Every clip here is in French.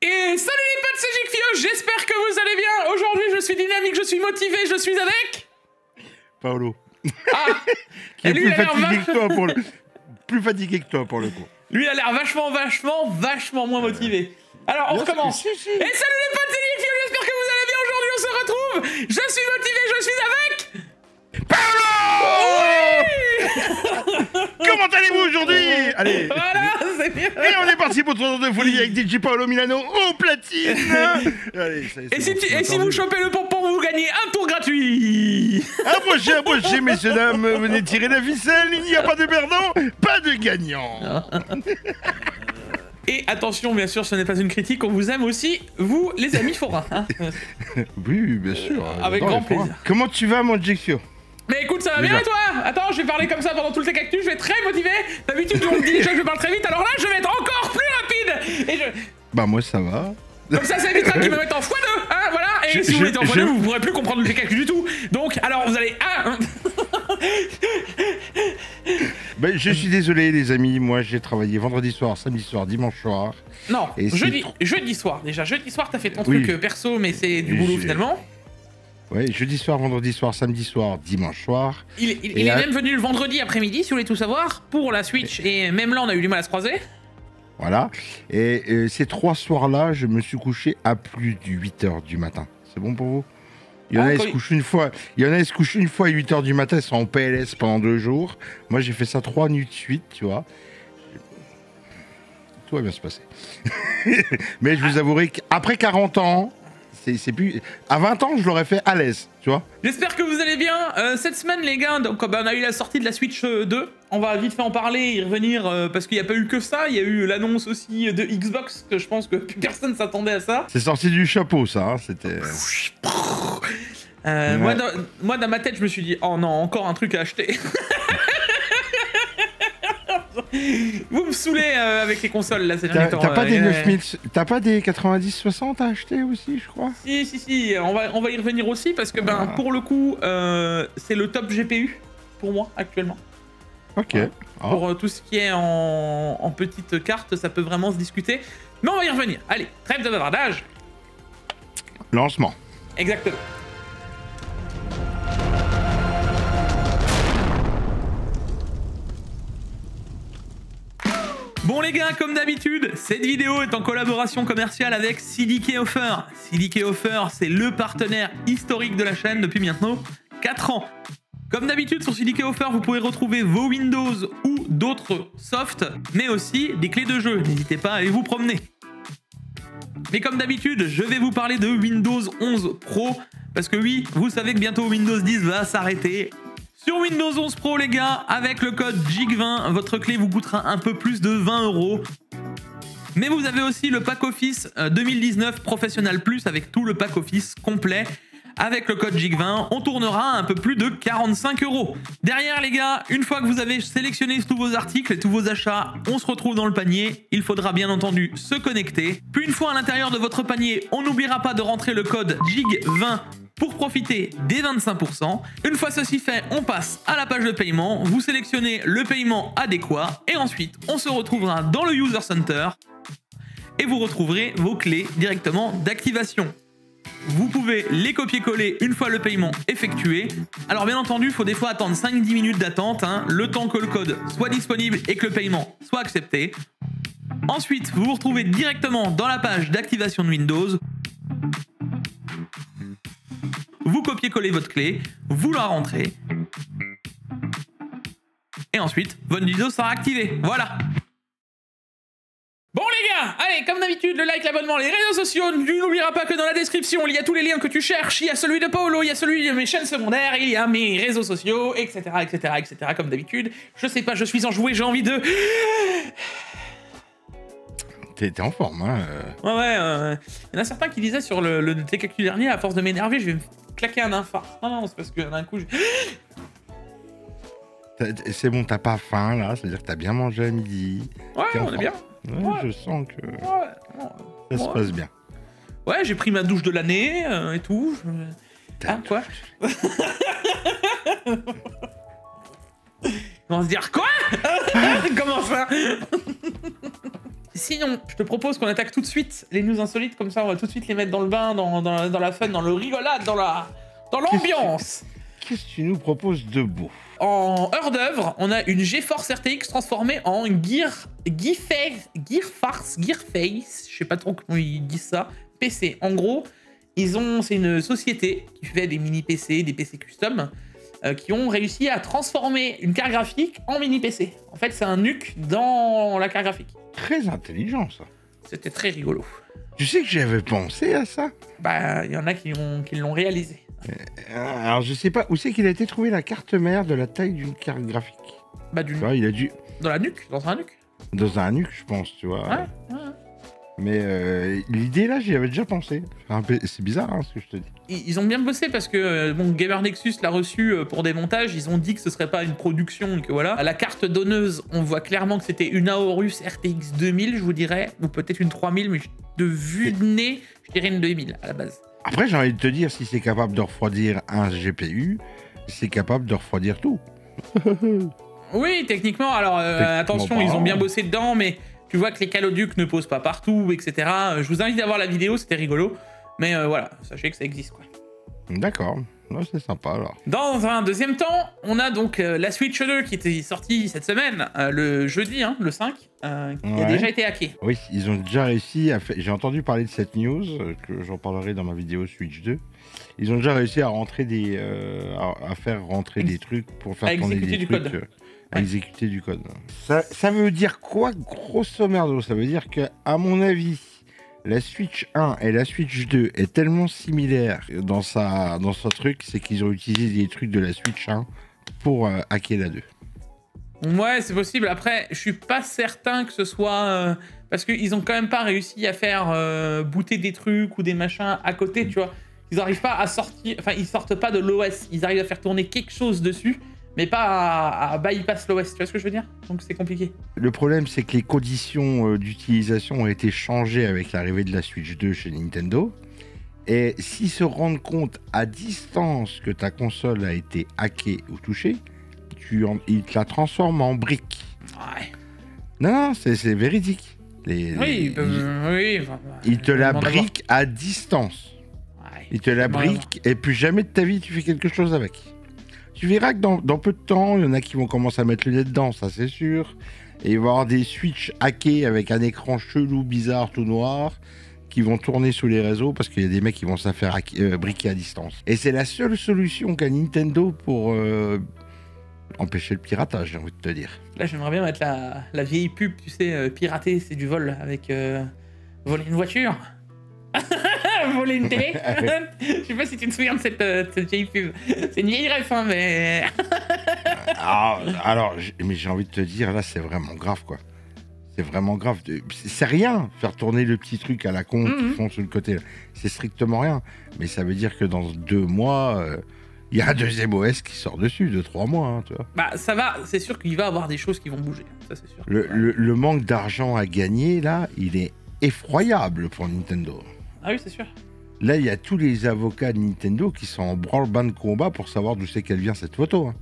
Et salut les potes, c'est Jikfio, j'espère que vous allez bien. Aujourd'hui, je suis dynamique, je suis motivé, je suis avec... Paolo. Ah. Qui est lui, plus fatigué que toi pour le... plus fatigué que toi pour le coup. Lui, il a l'air vachement moins motivé. Alors, on recommence. Si. Et salut les potes, c'est Jikfio, j'espère que vous allez bien. Aujourd'hui, on se retrouve. Je suis motivé, je suis avec... Paolo. Oui. Comment allez-vous aujourd'hui? Allez. Voilà, c'est bien. Et on est parti pour 3 heures de folie avec DJ Paolo Milano au platine. Allez, ça y est, Et si vous chopez le pompon, vous gagnez un tour gratuit. Approchez, messieurs, dames, venez tirer la ficelle, il n'y a pas de perdant, pas de gagnant. Et attention, bien sûr, ce n'est pas une critique, on vous aime aussi, vous, les amis forains. Hein. Oui, bien sûr. Avec grand plaisir. Comment tu vas, mon Jikfio? Mais écoute, ça va bien et toi? Attends, je vais parler comme ça pendant tout le Tech Actu, je vais être très motivé. D'habitude, on me dit déjà que je parle très vite, alors là, je vais être encore plus rapide. Et Bah moi, ça va. Comme ça évitera qu'ils me mettent en x2, hein, voilà. Et si vous mettez en x2, vous ne pourrez plus comprendre le Tech Actu du tout. Donc, alors, vous allez... Ben, je suis désolé, les amis, moi, j'ai travaillé vendredi soir, samedi soir, dimanche soir. Non, et jeudi soir, déjà. Jeudi soir, t'as fait ton truc perso, mais c'est du boulot, finalement. Ouais, jeudi soir, vendredi soir, samedi soir, dimanche soir. Il est même venu le vendredi après-midi, si vous voulez tout savoir, pour la Switch. Et même là, on a eu du mal à se croiser. Voilà. Et ces 3 soirs-là, je me suis couché à plus de 8 h du matin. C'est bon pour vous? Il y en a qui se couchent une fois. Il y en a qui se couchent une fois à 8 h du matin, ils sont en PLS pendant 2 jours. Moi, j'ai fait ça 3 nuits de suite, tu vois. Tout va bien se passer. Mais je vous avouerai qu'après 40 ans... C'est plus... À 20 ans, je l'aurais fait à l'aise, tu vois. J'espère que vous allez bien. Cette semaine, les gars, donc, on a eu la sortie de la Switch 2. On va vite fait en parler et y revenir, parce qu'il n'y a pas eu que ça. Il y a eu l'annonce aussi de Xbox, que je pense que plus personne s'attendait à ça. C'est sorti du chapeau, ça. Hein. C'était... Moi, dans ma tête, je me suis dit, oh non, encore un truc à acheter. Vous me saoulez avec les consoles là ces derniers temps. T'as pas des 9000, t'as pas des 90-60 à acheter aussi, je crois. Si, on va y revenir aussi parce que pour le coup c'est le top GPU pour moi actuellement. Ok. Pour tout ce qui est en petite carte, ça peut vraiment se discuter. Mais on va y revenir. Allez, trêve de bavardage. Lancement. Exactement. Bon les gars, comme d'habitude, cette vidéo est en collaboration commerciale avec CDK Offer. CDK Offer, c'est le partenaire historique de la chaîne depuis maintenant 4 ans. Comme d'habitude sur CDK Offer, vous pouvez retrouver vos Windows ou d'autres softs, mais aussi des clés de jeu. N'hésitez pas à aller vous promener. Mais comme d'habitude, je vais vous parler de Windows 11 Pro, parce que oui, vous savez que bientôt Windows 10 va s'arrêter. Sur Windows 11 Pro, les gars, avec le code JIK20, votre clé vous coûtera un peu plus de 20 €. Mais vous avez aussi le pack Office 2019 Professional Plus avec tout le pack Office complet. Avec le code JIK20, on tournera un peu plus de 45 €. Derrière, les gars, une fois que vous avez sélectionné tous vos articles et tous vos achats, on se retrouve dans le panier. Il faudra bien entendu se connecter. Puis une fois à l'intérieur de votre panier, on n'oubliera pas de rentrer le code JIK20 pour profiter des 25%. Une fois ceci fait, on passe à la page de paiement, vous sélectionnez le paiement adéquat et ensuite on se retrouvera dans le User Center et vous retrouverez vos clés directement d'activation. Vous pouvez les copier-coller une fois le paiement effectué. Alors bien entendu, il faut des fois attendre 5-10 minutes d'attente, le temps que le code soit disponible et que le paiement soit accepté. Ensuite, vous vous retrouvez directement dans la page d'activation de Windows. Vous copiez-collez votre clé, vous la rentrez. Et ensuite, votre Windows sera activé. Voilà. Bon les gars, allez, comme d'habitude, le like, l'abonnement, les réseaux sociaux. Tu n'oublieras pas que dans la description, il y a tous les liens que tu cherches. Il y a celui de Paolo, il y a celui de mes chaînes secondaires, il y a mes réseaux sociaux, etc. Comme d'habitude. Je sais pas, je suis enjoué, j'ai envie de... T'es en forme, hein. Ouais. Il y en a certains qui disaient sur le Tech Actu dernier, à force de m'énerver, je vais me claquer un infarct. Non, c'est parce que d'un coup, c'est bon, t'as pas faim, là. C'est-à-dire que t'as bien mangé à midi. Ouais, on est bien. Ouais, je sens que ça se passe bien. Ouais, j'ai pris ma douche de l'année et tout. Quoi? On va se dire quoi? Comment ça? Sinon, je te propose qu'on attaque tout de suite les news insolites, comme ça on va tout de suite les mettre dans le bain, dans la fun, dans le rigolade, dans l'ambiance. Qu'est-ce que tu nous proposes de beau? En heure d'œuvre, on a une GeForce RTX transformée en Gearface, je sais pas trop comment ils disent ça, PC. En gros, c'est une société qui fait des mini PC, des PC custom, qui ont réussi à transformer une carte graphique en mini PC. En fait, c'est un NUC dans la carte graphique. Très intelligent, ça. C'était très rigolo. Tu sais que j'avais pensé à ça? Bah, il y en a qui l'ont réalisé. Alors, je sais pas où c'est qu'il a été trouvé la carte mère de la taille d'une carte graphique. Bah, tu vois, il a dû... Dans la nuque, dans un NUC. Dans un NUC, je pense, tu vois. Ouais. Mais l'idée, là, j'y avais déjà pensé. C'est bizarre, hein, ce que je te dis. Ils ont bien bossé parce que bon, Gamer Nexus l'a reçu pour des montages. Ils ont dit que ce serait pas une production, que voilà. À la carte donneuse, on voit clairement que c'était une Aorus RTX 2000, je vous dirais, ou peut-être une 3000, mais de vue de nez, je dirais une 2000 à la base. Après, j'ai envie de te dire, si c'est capable de refroidir un GPU, c'est capable de refroidir tout. Oui, techniquement. Alors, attention, ils ont bien bossé dedans, mais tu vois que les caloducs ne posent pas partout, etc. Je vous invite à voir la vidéo, c'était rigolo. Mais voilà, sachez que ça existe, quoi. D'accord. Ouais, c'est sympa, alors. Dans un deuxième temps, on a donc la Switch 2 qui était sortie cette semaine, le jeudi, hein, le 5, qui a déjà été hacké. Oui, ils ont déjà réussi à faire... J'ai entendu parler de cette news, que j'en parlerai dans ma vidéo Switch 2. Ils ont déjà réussi à rentrer à faire rentrer des trucs pour faire tourner des trucs... À exécuter du code. Ça veut dire quoi, grosso merdo? Ça veut dire que, à mon avis, la Switch 1 et la Switch 2 est tellement similaire dans son truc, c'est qu'ils ont utilisé des trucs de la Switch 1 pour hacker la 2. Ouais, c'est possible. Après, je suis pas certain que ce soit... parce qu'ils ont quand même pas réussi à faire booter des trucs ou des machins à côté, tu vois. Ils n'arrivent pas à sortir... Enfin, ils sortent pas de l'OS. Ils arrivent à faire tourner quelque chose dessus, mais pas à bypass l'OS, tu vois ce que je veux dire? Donc c'est compliqué. Le problème, c'est que les conditions d'utilisation ont été changées avec l'arrivée de la Switch 2 chez Nintendo. Et s'ils se rendent compte à distance que ta console a été hackée ou touchée, ils te la transforment en brique. Ouais. Non, c'est véridique. Oui. Ils te la briquent à distance. Ouais, ils te la briquent et plus jamais de ta vie tu fais quelque chose avec. Tu verras que dans peu de temps, il y en a qui vont commencer à mettre le nez dedans, ça c'est sûr. Et il va y avoir des Switch hackés avec un écran chelou, bizarre, tout noir, qui vont tourner sous les réseaux parce qu'il y a des mecs qui vont se faire briquer à distance. Et c'est la seule solution qu'a Nintendo pour empêcher le piratage, j'ai envie de te dire. Là, j'aimerais bien mettre la vieille pub, tu sais, pirater, c'est du vol, avec voler une voiture. Voler une télé. Je sais pas si tu te souviens de cette vieille pub. C'est une vieille ref, hein, mais... mais j'ai envie de te dire, là, c'est vraiment grave, quoi. C'est vraiment grave. C'est rien, faire tourner le petit truc à la con qu'ils font sur le côté. C'est strictement rien. Mais ça veut dire que dans 2 mois, il y a un deuxième OS qui sort dessus, 2-3 mois, hein, tu vois. Bah, ça va, c'est sûr qu'il va y avoir des choses qui vont bouger. Ça, c'est sûr. Le manque d'argent à gagner, là, il est effroyable pour Nintendo. Ah oui, c'est sûr. Là, il y a tous les avocats de Nintendo qui sont en branle-bas de combat pour savoir d'où c'est qu'elle vient cette photo. Hein.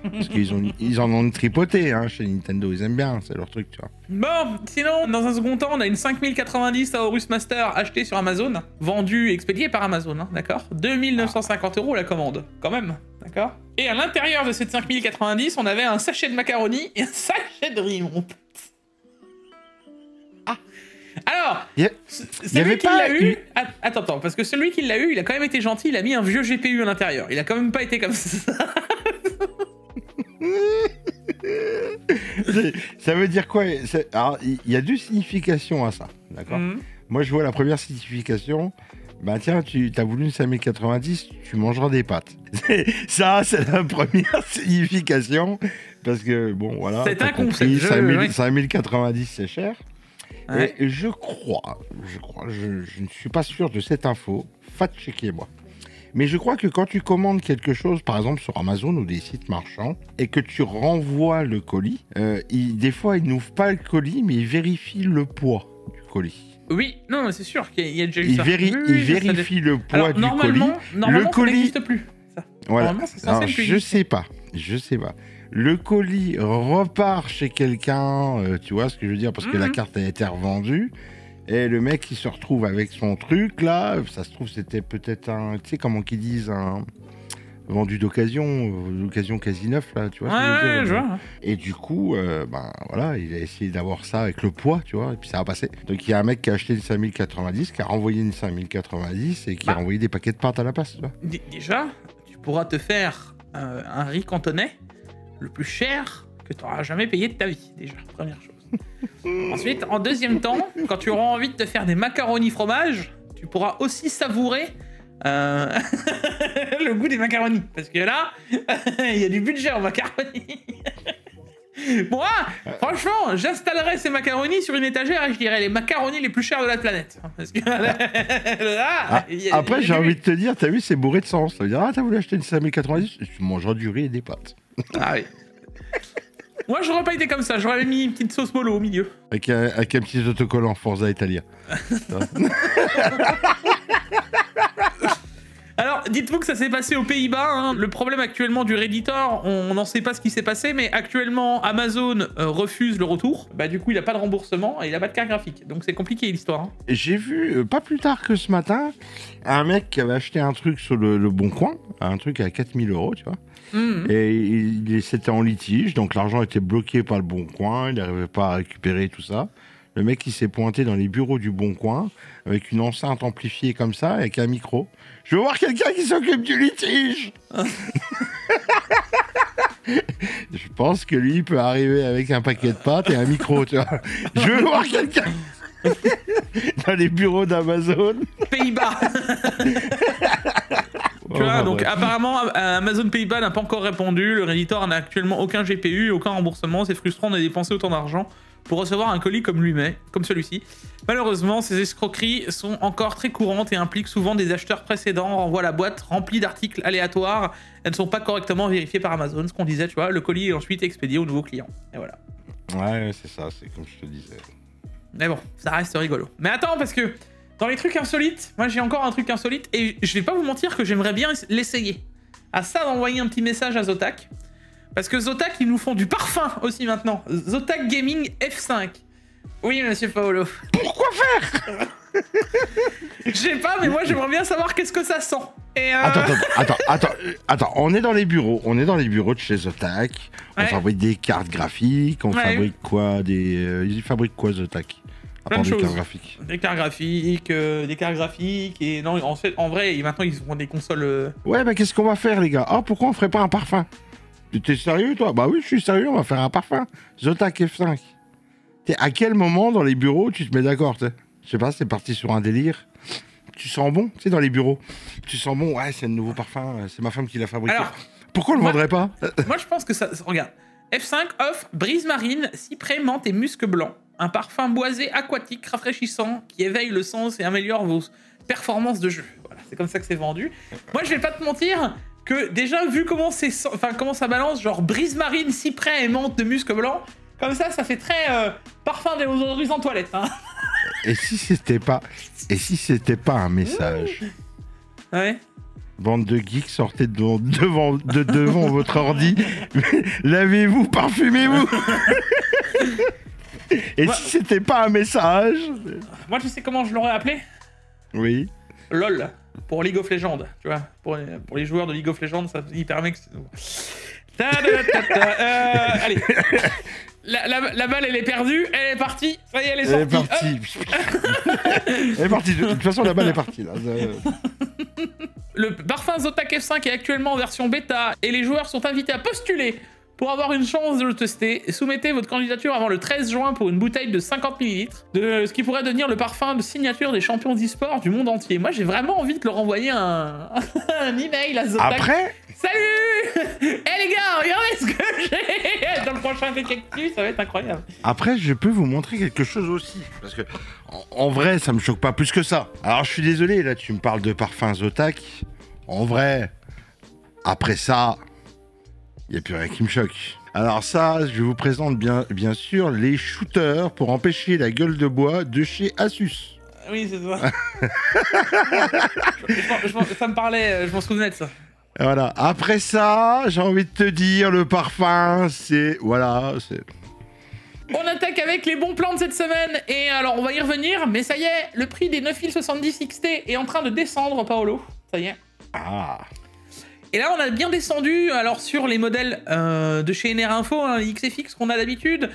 Parce qu'ils en ont tripoté hein, chez Nintendo, ils aiment bien, c'est leur truc, tu vois. Bon, sinon, dans un second temps, on a une 5090 Aorus Master achetée sur Amazon, vendue, expédiée par Amazon, hein, d'accord, 2950 € la commande, quand même, d'accord. Et à l'intérieur de cette 5090, on avait un sachet de macaroni et un sachet de riz, mon pote. Alors, celui qui l'a eu... Attends, parce que celui qui l'a eu, il a quand même été gentil, il a mis un vieux GPU à l'intérieur. Il a quand même pas été comme ça. Ça veut dire quoi? Alors, il y a 2 significations à ça, d'accord. Moi, je vois la première signification. Bah tiens, t'as voulu une 5090, tu mangeras des pâtes. Ça, c'est la première signification. Parce que, bon, voilà. C'est un concept. 5090, c'est cher. Ouais. Et je ne suis pas sûr de cette info, fact-checkez-moi. Mais je crois que quand tu commandes quelque chose, par exemple sur Amazon ou des sites marchands, et que tu renvoies le colis, des fois ils n'ouvrent pas le colis, mais ils vérifient le poids du colis. Oui, non, c'est sûr qu'il y a déjà eu ça. Ils vérifient le poids du colis. Normalement, ça n'existe plus. Ça. Voilà. Alors, je sais pas. Le colis repart chez quelqu'un, tu vois ce que je veux dire, parce que la carte a été revendue. Et le mec, il se retrouve avec son truc, là. Ça se trouve, c'était peut-être un... Tu sais, comment qu'ils disent, un vendu d'occasion quasi neuf, là, tu vois. Ouais, je vois. Et du coup, ben voilà, il a essayé d'avoir ça avec le poids, tu vois, et puis ça a passé. Donc il y a un mec qui a acheté une 5090, qui a renvoyé une 5090 et qui a renvoyé des paquets de pâtes à la place, tu vois. Déjà, tu pourras te faire un riz cantonais le plus cher que tu auras jamais payé de ta vie, déjà, première chose. Ensuite, en deuxième temps, quand tu auras envie de te faire des macaronis fromage, tu pourras aussi savourer le goût des macaronis. Parce que là, il y a du budget en macaronis. Moi, franchement, j'installerais ces macaronis sur une étagère et je dirais les macaronis les plus chers de la planète. Parce que là, après, j'ai envie de te dire, t'as vu, c'est bourré de sens. Ça veut dire, ah, t'as voulu acheter une 5090, tu mangeras du riz et des pâtes. Ah oui. Moi, j'aurais pas été comme ça. J'aurais mis une petite sauce mollo au milieu. Avec un petit autocollant Forza Italia. Alors, dites-vous que ça s'est passé aux Pays-Bas. Hein. Le problème actuellement du Redditor, on n'en sait pas ce qui s'est passé, mais actuellement, Amazon refuse le retour. Bah, du coup, il n'a pas de remboursement et il n'a pas de carte graphique. Donc, c'est compliqué l'histoire. Hein. J'ai vu, pas plus tard que ce matin, un mec qui avait acheté un truc sur le Bon Coin, un truc à 4000 €, tu vois. Et c'était en litige, donc l'argent était bloqué par le Bon Coin, il n'arrivait pas à récupérer tout ça. Le mec, il s'est pointé dans les bureaux du Bon Coin avec une enceinte amplifiée comme ça, avec un micro. Je veux voir quelqu'un qui s'occupe du litige. Je pense que lui, il peut arriver avec un paquet de pâtes et un micro, tu vois. Je veux voir quelqu'un dans les bureaux d'Amazon. Pays-Bas. Tu vois, donc apparemment Amazon Pays-Bas n'a pas encore répondu, le Redditor n'a actuellement aucun GPU, aucun remboursement, c'est frustrant de dépenser autant d'argent pour recevoir un colis comme celui-ci. Malheureusement, ces escroqueries sont encore très courantes et impliquent souvent des acheteurs précédents, renvoient la boîte remplie d'articles aléatoires, elles ne sont pas correctement vérifiées par Amazon, ce qu'on disait, tu vois, le colis est ensuite expédié au nouveau client. Et voilà. Ouais, c'est ça, c'est comme je te disais. Mais bon, ça reste rigolo. Mais attends, parce que dans les trucs insolites, moi j'ai encore un truc insolite et je vais pas vous mentir que j'aimerais bien l'essayer. À ça d'envoyer un petit message à Zotac. Parce que Zotac, ils nous font du parfum aussi maintenant. Zotac Gaming F5. Oui, monsieur Paolo. Pourquoi faire? Je sais pas, mais moi j'aimerais bien savoir qu'est-ce que ça sent. Et Attends, on est dans les bureaux de chez Zotac. On fabrique des cartes graphiques, on fabrique quoi ils fabriquent quoi Zotac? Plein de choses. Des cartes graphiques, et non, en vrai, maintenant ils ont des consoles. Ouais, mais qu'est-ce qu'on va faire, les gars? Ah, pourquoi on ferait pas un parfum? T'es sérieux, toi? Bah oui, je suis sérieux, on va faire un parfum. Zotac F5. À quel moment dans les bureaux tu te mets d'accord? Je sais pas, c'est parti sur un délire. Tu sens bon, tu sais, dans les bureaux. Tu sens bon, ouais, c'est un nouveau parfum, c'est ma femme qui l'a fabriqué. Alors, pourquoi on le vendrait pas? Moi, je pense que ça. Regarde. F5 offre brise marine, cyprès, menthe et musc blanc. Un parfum boisé aquatique rafraîchissant qui éveille le sens et améliore vos performances de jeu. Voilà, c'est comme ça que c'est vendu. Moi, je vais pas te mentir que déjà, vu comment comment ça balance, genre brise marine, cyprès et menthe de musc blanc, comme ça fait très parfum des aujourd'hui en toilette. Hein. Et si c'était pas un message? Ouais. Bande de geeks, sortez devant votre ordi, lavez-vous, parfumez-vous. Et si c'était pas un message? Moi, tu sais comment je l'aurais appelé? Oui. LOL, pour League of Legends, tu vois. Pour les joueurs de League of Legends, ça y permet que... Allez. La balle, elle est perdue, elle est partie. Ça y est, elle est sortie. Elle est partie. De toute façon, la balle est partie, là. Le parfum Zotac F5 est actuellement en version bêta et les joueurs sont invités à postuler pour avoir une chance de le tester. Soumettez votre candidature avant le 13 juin pour une bouteille de 50 ml de ce qui pourrait devenir le parfum de signature des champions d'e-sport du monde entier. Moi, j'ai vraiment envie de leur envoyer un email à Zotac. Après, salut. Les gars, regardez ce que j'ai dans le prochain détective, ça va être incroyable. Après, je peux vous montrer quelque chose aussi. Parce que, en vrai, ça me choque pas plus que ça. Alors, je suis désolé, là, tu me parles de parfum Zotac. En vrai, après ça, il n'y a plus rien qui me choque. Alors ça, je vous présente bien sûr les shooters pour empêcher la gueule de bois de chez Asus. Oui, c'est ça. Ça me parlait, je m'en souvenais de ça. Voilà. Après ça, j'ai envie de te dire, le parfum, c'est... Voilà, c'est... On attaque avec les bons plans de cette semaine. Et alors, on va y revenir. Mais ça y est, le prix des 9070 XT est en train de descendre, Paolo. Ça y est. Ah. Et là, on a bien descendu. Alors, sur les modèles de chez NR Info, hein, XFX qu'on a d'habitude,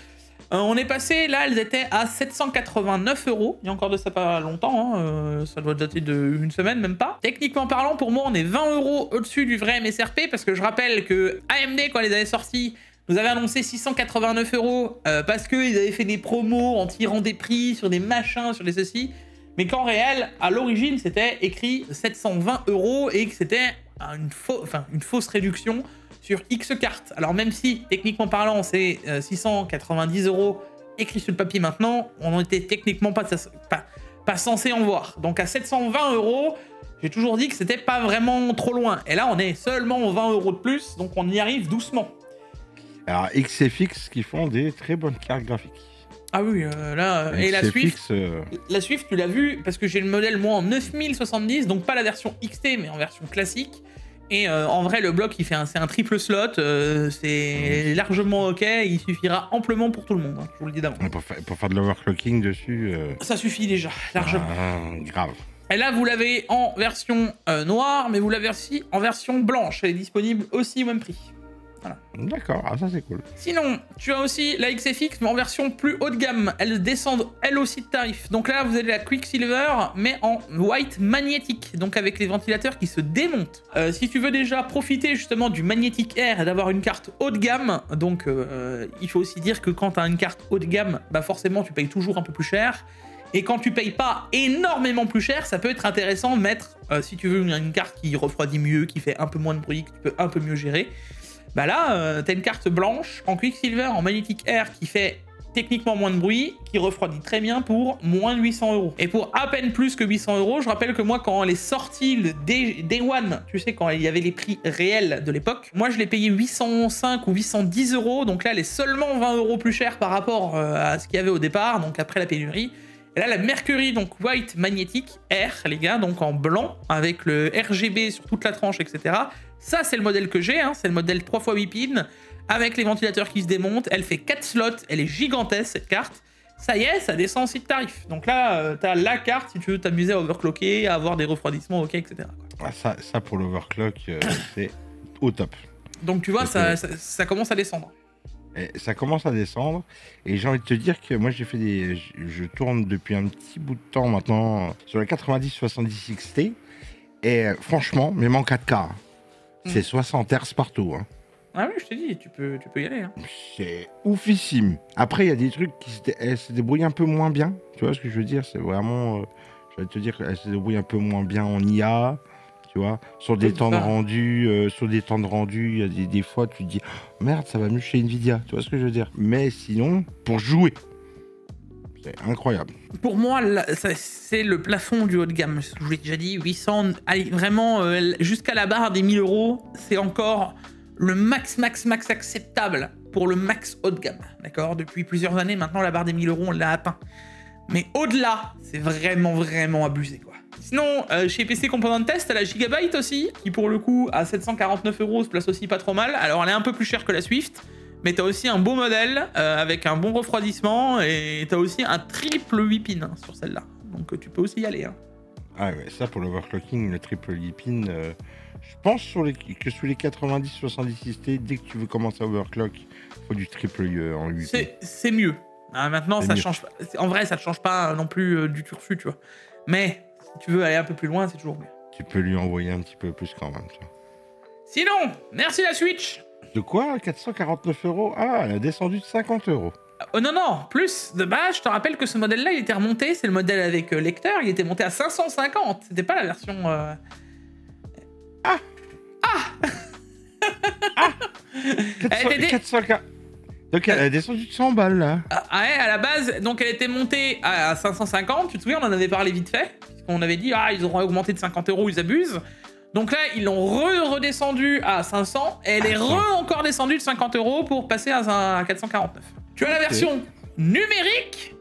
on est passé, là, elles étaient à 789 €. Il y a encore de ça pas longtemps. Hein, ça doit dater d'une semaine, même pas. Techniquement parlant, pour moi, on est 20 € au-dessus du vrai MSRP. Parce que je rappelle que AMD, quand ils avaient sorti, nous avait annoncé 689 € parce qu'ils avaient fait des promos en tirant des prix sur des machins, sur des ceci. Mais qu'en réel, à l'origine, c'était écrit 720 € et que c'était une fausse réduction sur X cartes. Alors même si, techniquement parlant, c'est 690 € écrit sur le papier maintenant, on n'était techniquement pas censé en voir. Donc à 720 €, j'ai toujours dit que c'était pas vraiment trop loin. Et là, on est seulement 20 € de plus, donc on y arrive doucement. Alors, XFX qui font des très bonnes cartes graphiques. Ah oui, là... XFX, et la Swift, la Swift, tu l'as vu, parce que j'ai le modèle, moi, en 9070, donc pas la version XT, mais en version classique. Et en vrai, le bloc, c'est un triple slot, c'est largement OK, il suffira amplement pour tout le monde, hein, je vous le dis d'avance. Pour faire de l'overclocking dessus... Ça suffit déjà, largement. Grave. Et là, vous l'avez en version noire, mais vous l'avez aussi en version blanche. Elle est disponible aussi au même prix. Voilà. D'accord, ah, ça c'est cool. Sinon, tu as aussi la XFX, mais en version plus haut de gamme. Elles descendent, elles aussi, de tarif. Donc là, vous avez la Quicksilver, mais en white magnétique, donc avec les ventilateurs qui se démontent. Si tu veux déjà profiter justement du Magnetic Air et d'avoir une carte haut de gamme, donc il faut aussi dire que quand tu as une carte haut de gamme, bah forcément, tu payes toujours un peu plus cher. Et quand tu payes pas énormément plus cher, ça peut être intéressant de mettre, si tu veux une carte qui refroidit mieux, qui fait un peu moins de bruit, que tu peux un peu mieux gérer. Bah là, t'as une carte blanche en Quicksilver, en Magnetic Air, qui fait techniquement moins de bruit, qui refroidit très bien pour moins de 800 €. Et pour à peine plus que 800 €, je rappelle que moi, quand elle est sortie, le Day One, tu sais, quand il y avait les prix réels de l'époque, moi, je l'ai payé 805 ou 810 €, donc là, elle est seulement 20 € plus chère par rapport à ce qu'il y avait au départ, donc après la pénurie. Et là, la Mercury, donc White Magnetic Air, les gars, donc en blanc, avec le RGB sur toute la tranche, etc. Ça, c'est le modèle que j'ai, hein, c'est le modèle 3x8 pins, avec les ventilateurs qui se démontent. Elle fait 4 slots, elle est gigantesque, cette carte. Ça y est, ça descend aussi de tarif. Donc là, t'as la carte si tu veux t'amuser à overclocker, à avoir des refroidissements, ok, etc. Ah, ça pour l'overclock, c'est au top. Donc tu vois, ça commence à descendre. Et ça commence à descendre, et j'ai envie de te dire que moi je tourne depuis un petit bout de temps maintenant sur la 9070 XT, et franchement, même en 4K, c'est 60 Hz partout. Hein. Ah oui, je t'ai dit, tu peux y aller. Hein. C'est oufissime. Après, il y a des trucs qui se débrouillent un peu moins bien, tu vois ce que je veux dire, c'est vraiment, je vais te dire qu'elle se débrouille un peu moins bien en IA. Tu vois, sur des temps de rendu, il y a des fois tu te dis oh, merde, ça va mieux chez Nvidia, tu vois ce que je veux dire. Mais sinon, pour jouer, c'est incroyable. Pour moi, c'est le plafond du haut de gamme. Je vous l'ai déjà dit, 800, allez, vraiment jusqu'à la barre des 1000 €, c'est encore le max acceptable pour le max haut de gamme. D'accord. Depuis plusieurs années maintenant, la barre des 1000 €, on l'a atteint. Mais au-delà, c'est vraiment abusé, quoi. Sinon, chez PC Component Test, t'as la Gigabyte aussi, qui pour le coup, à 749 € se place aussi pas trop mal. Alors, elle est un peu plus chère que la Swift, mais t'as aussi un beau modèle, avec un bon refroidissement, et t'as aussi un triple 8 pins hein, sur celle-là. Donc, tu peux aussi y aller. Hein. Ah ouais, ça pour l'overclocking, le triple 8 pins, je pense que sur les 90-70 XT, dès que tu veux commencer à overclock, il faut du triple en 8 pins. C'est mieux. Maintenant, ça change pas. En vrai, ça ne change pas non plus du turfu, tu vois. Mais si tu veux aller un peu plus loin, c'est toujours mieux. Tu peux lui envoyer un petit peu plus quand même. Tu vois. Sinon, merci la Switch. De quoi 449 €? Ah, elle a descendu de 50 €. Oh non, plus. De base, je te rappelle que ce modèle-là, il était remonté. C'est le modèle avec lecteur. Il était monté à 550. C'était pas la version... Ah 400... Donc elle a descendu de 100 balles là. Ouais, à la base, donc elle était montée à 550, tu te souviens, on en avait parlé vite fait. On avait dit, ils auront augmenté de 50 €, ils abusent. Donc là, ils l'ont redescendu à 500, et elle est encore descendue de 50 € pour passer à 449. Tu as la version numérique,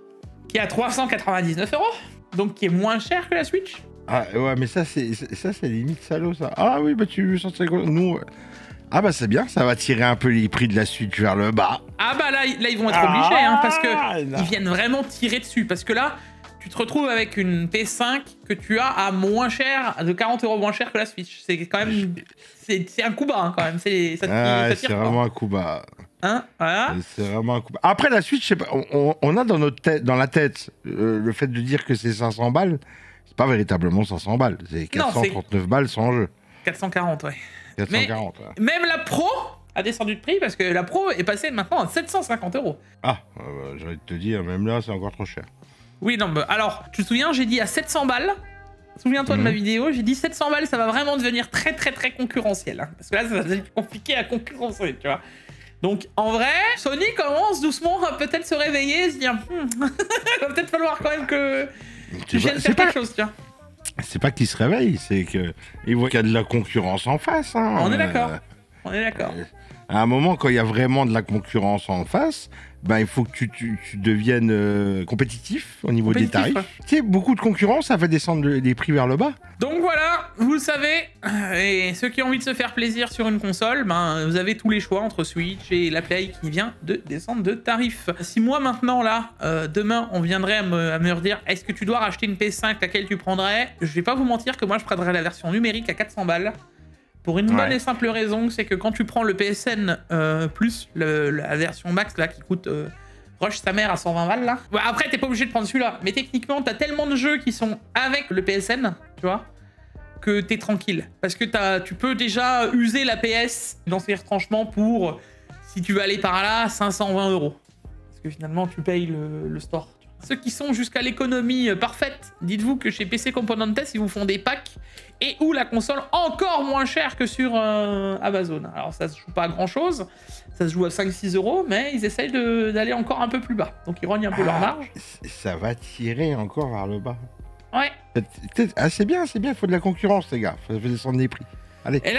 qui est à 399 €, donc qui est moins chère que la Switch. Ah ouais, mais ça c'est limite salaud ça. Ah oui, bah tu veux 150, nous... Ah bah c'est bien, ça va tirer un peu les prix de la Switch vers le bas. Ah bah là ils vont être obligés, hein, parce que ils viennent vraiment tirer dessus. Parce que là, tu te retrouves avec une PS5 que tu as à moins cher, de 40 € moins cher que la Switch. C'est quand même... C'est un coup bas, hein, quand même. C'est vraiment un coup bas. Hein, voilà. C'est vraiment un coup bas. Après la Switch, je sais pas, on a dans la tête le fait de dire que c'est 500 balles. C'est pas véritablement 500 balles. C'est 439 balles sans jeu. 440, ouais. 440, mais même la Pro a descendu de prix parce que la Pro est passée maintenant à 750 €. Ah, j'ai envie de te dire, même là, c'est encore trop cher. Oui, non, bah, alors, tu te souviens, j'ai dit à 700 balles. Souviens-toi de ma vidéo, j'ai dit 700 balles, ça va vraiment devenir très très très concurrentiel. Hein, parce que là, ça va devenir compliqué à concurrencer, tu vois. Donc, en vrai, Sony commence doucement à peut-être se réveiller et se dire il va peut-être falloir quand même que tu viennes faire quelque chose, tu vois. C'est pas qu'ils se réveillent, c'est qu'ils voient qu'il y a de la concurrence en face. Hein. On est d'accord. On est d'accord. À un moment, quand il y a vraiment de la concurrence en face, ben, il faut que tu deviennes compétitif au niveau des tarifs. Ouais. Tu sais, beaucoup de concurrence, ça fait descendre les prix vers le bas. Donc voilà, vous le savez, et ceux qui ont envie de se faire plaisir sur une console, ben, vous avez tous les choix entre Switch et la Play qui vient de descendre de tarif. Si moi maintenant, là, demain, on viendrait à me redire, est-ce que tu dois racheter une PS5, laquelle tu prendrais? Je vais pas vous mentir que moi, je prendrais la version numérique à 400 balles. Pour une bonne et simple raison, c'est que quand tu prends le PSN plus la version max là qui coûte rush sa mère à 120 balles là. Ouais, après t'es pas obligé de prendre celui-là, mais techniquement t'as tellement de jeux qui sont avec le PSN, tu vois, que t'es tranquille. Parce que tu peux déjà user la PS dans ses retranchements pour, si tu veux aller par là, 520 €. Parce que finalement tu payes le store. Ceux qui sont jusqu'à l'économie parfaite, dites-vous que chez PC Componentes, ils vous font des packs et où la console encore moins chère que sur Amazon. Alors ça se joue pas à grand chose, ça se joue à 5-6 €, mais ils essayent d'aller encore un peu plus bas. Donc ils rognent un peu leur marge. Ça va tirer encore vers le bas. Ouais. C'est bien, il faut de la concurrence les gars, ça fait descendre les prix. Allez. Et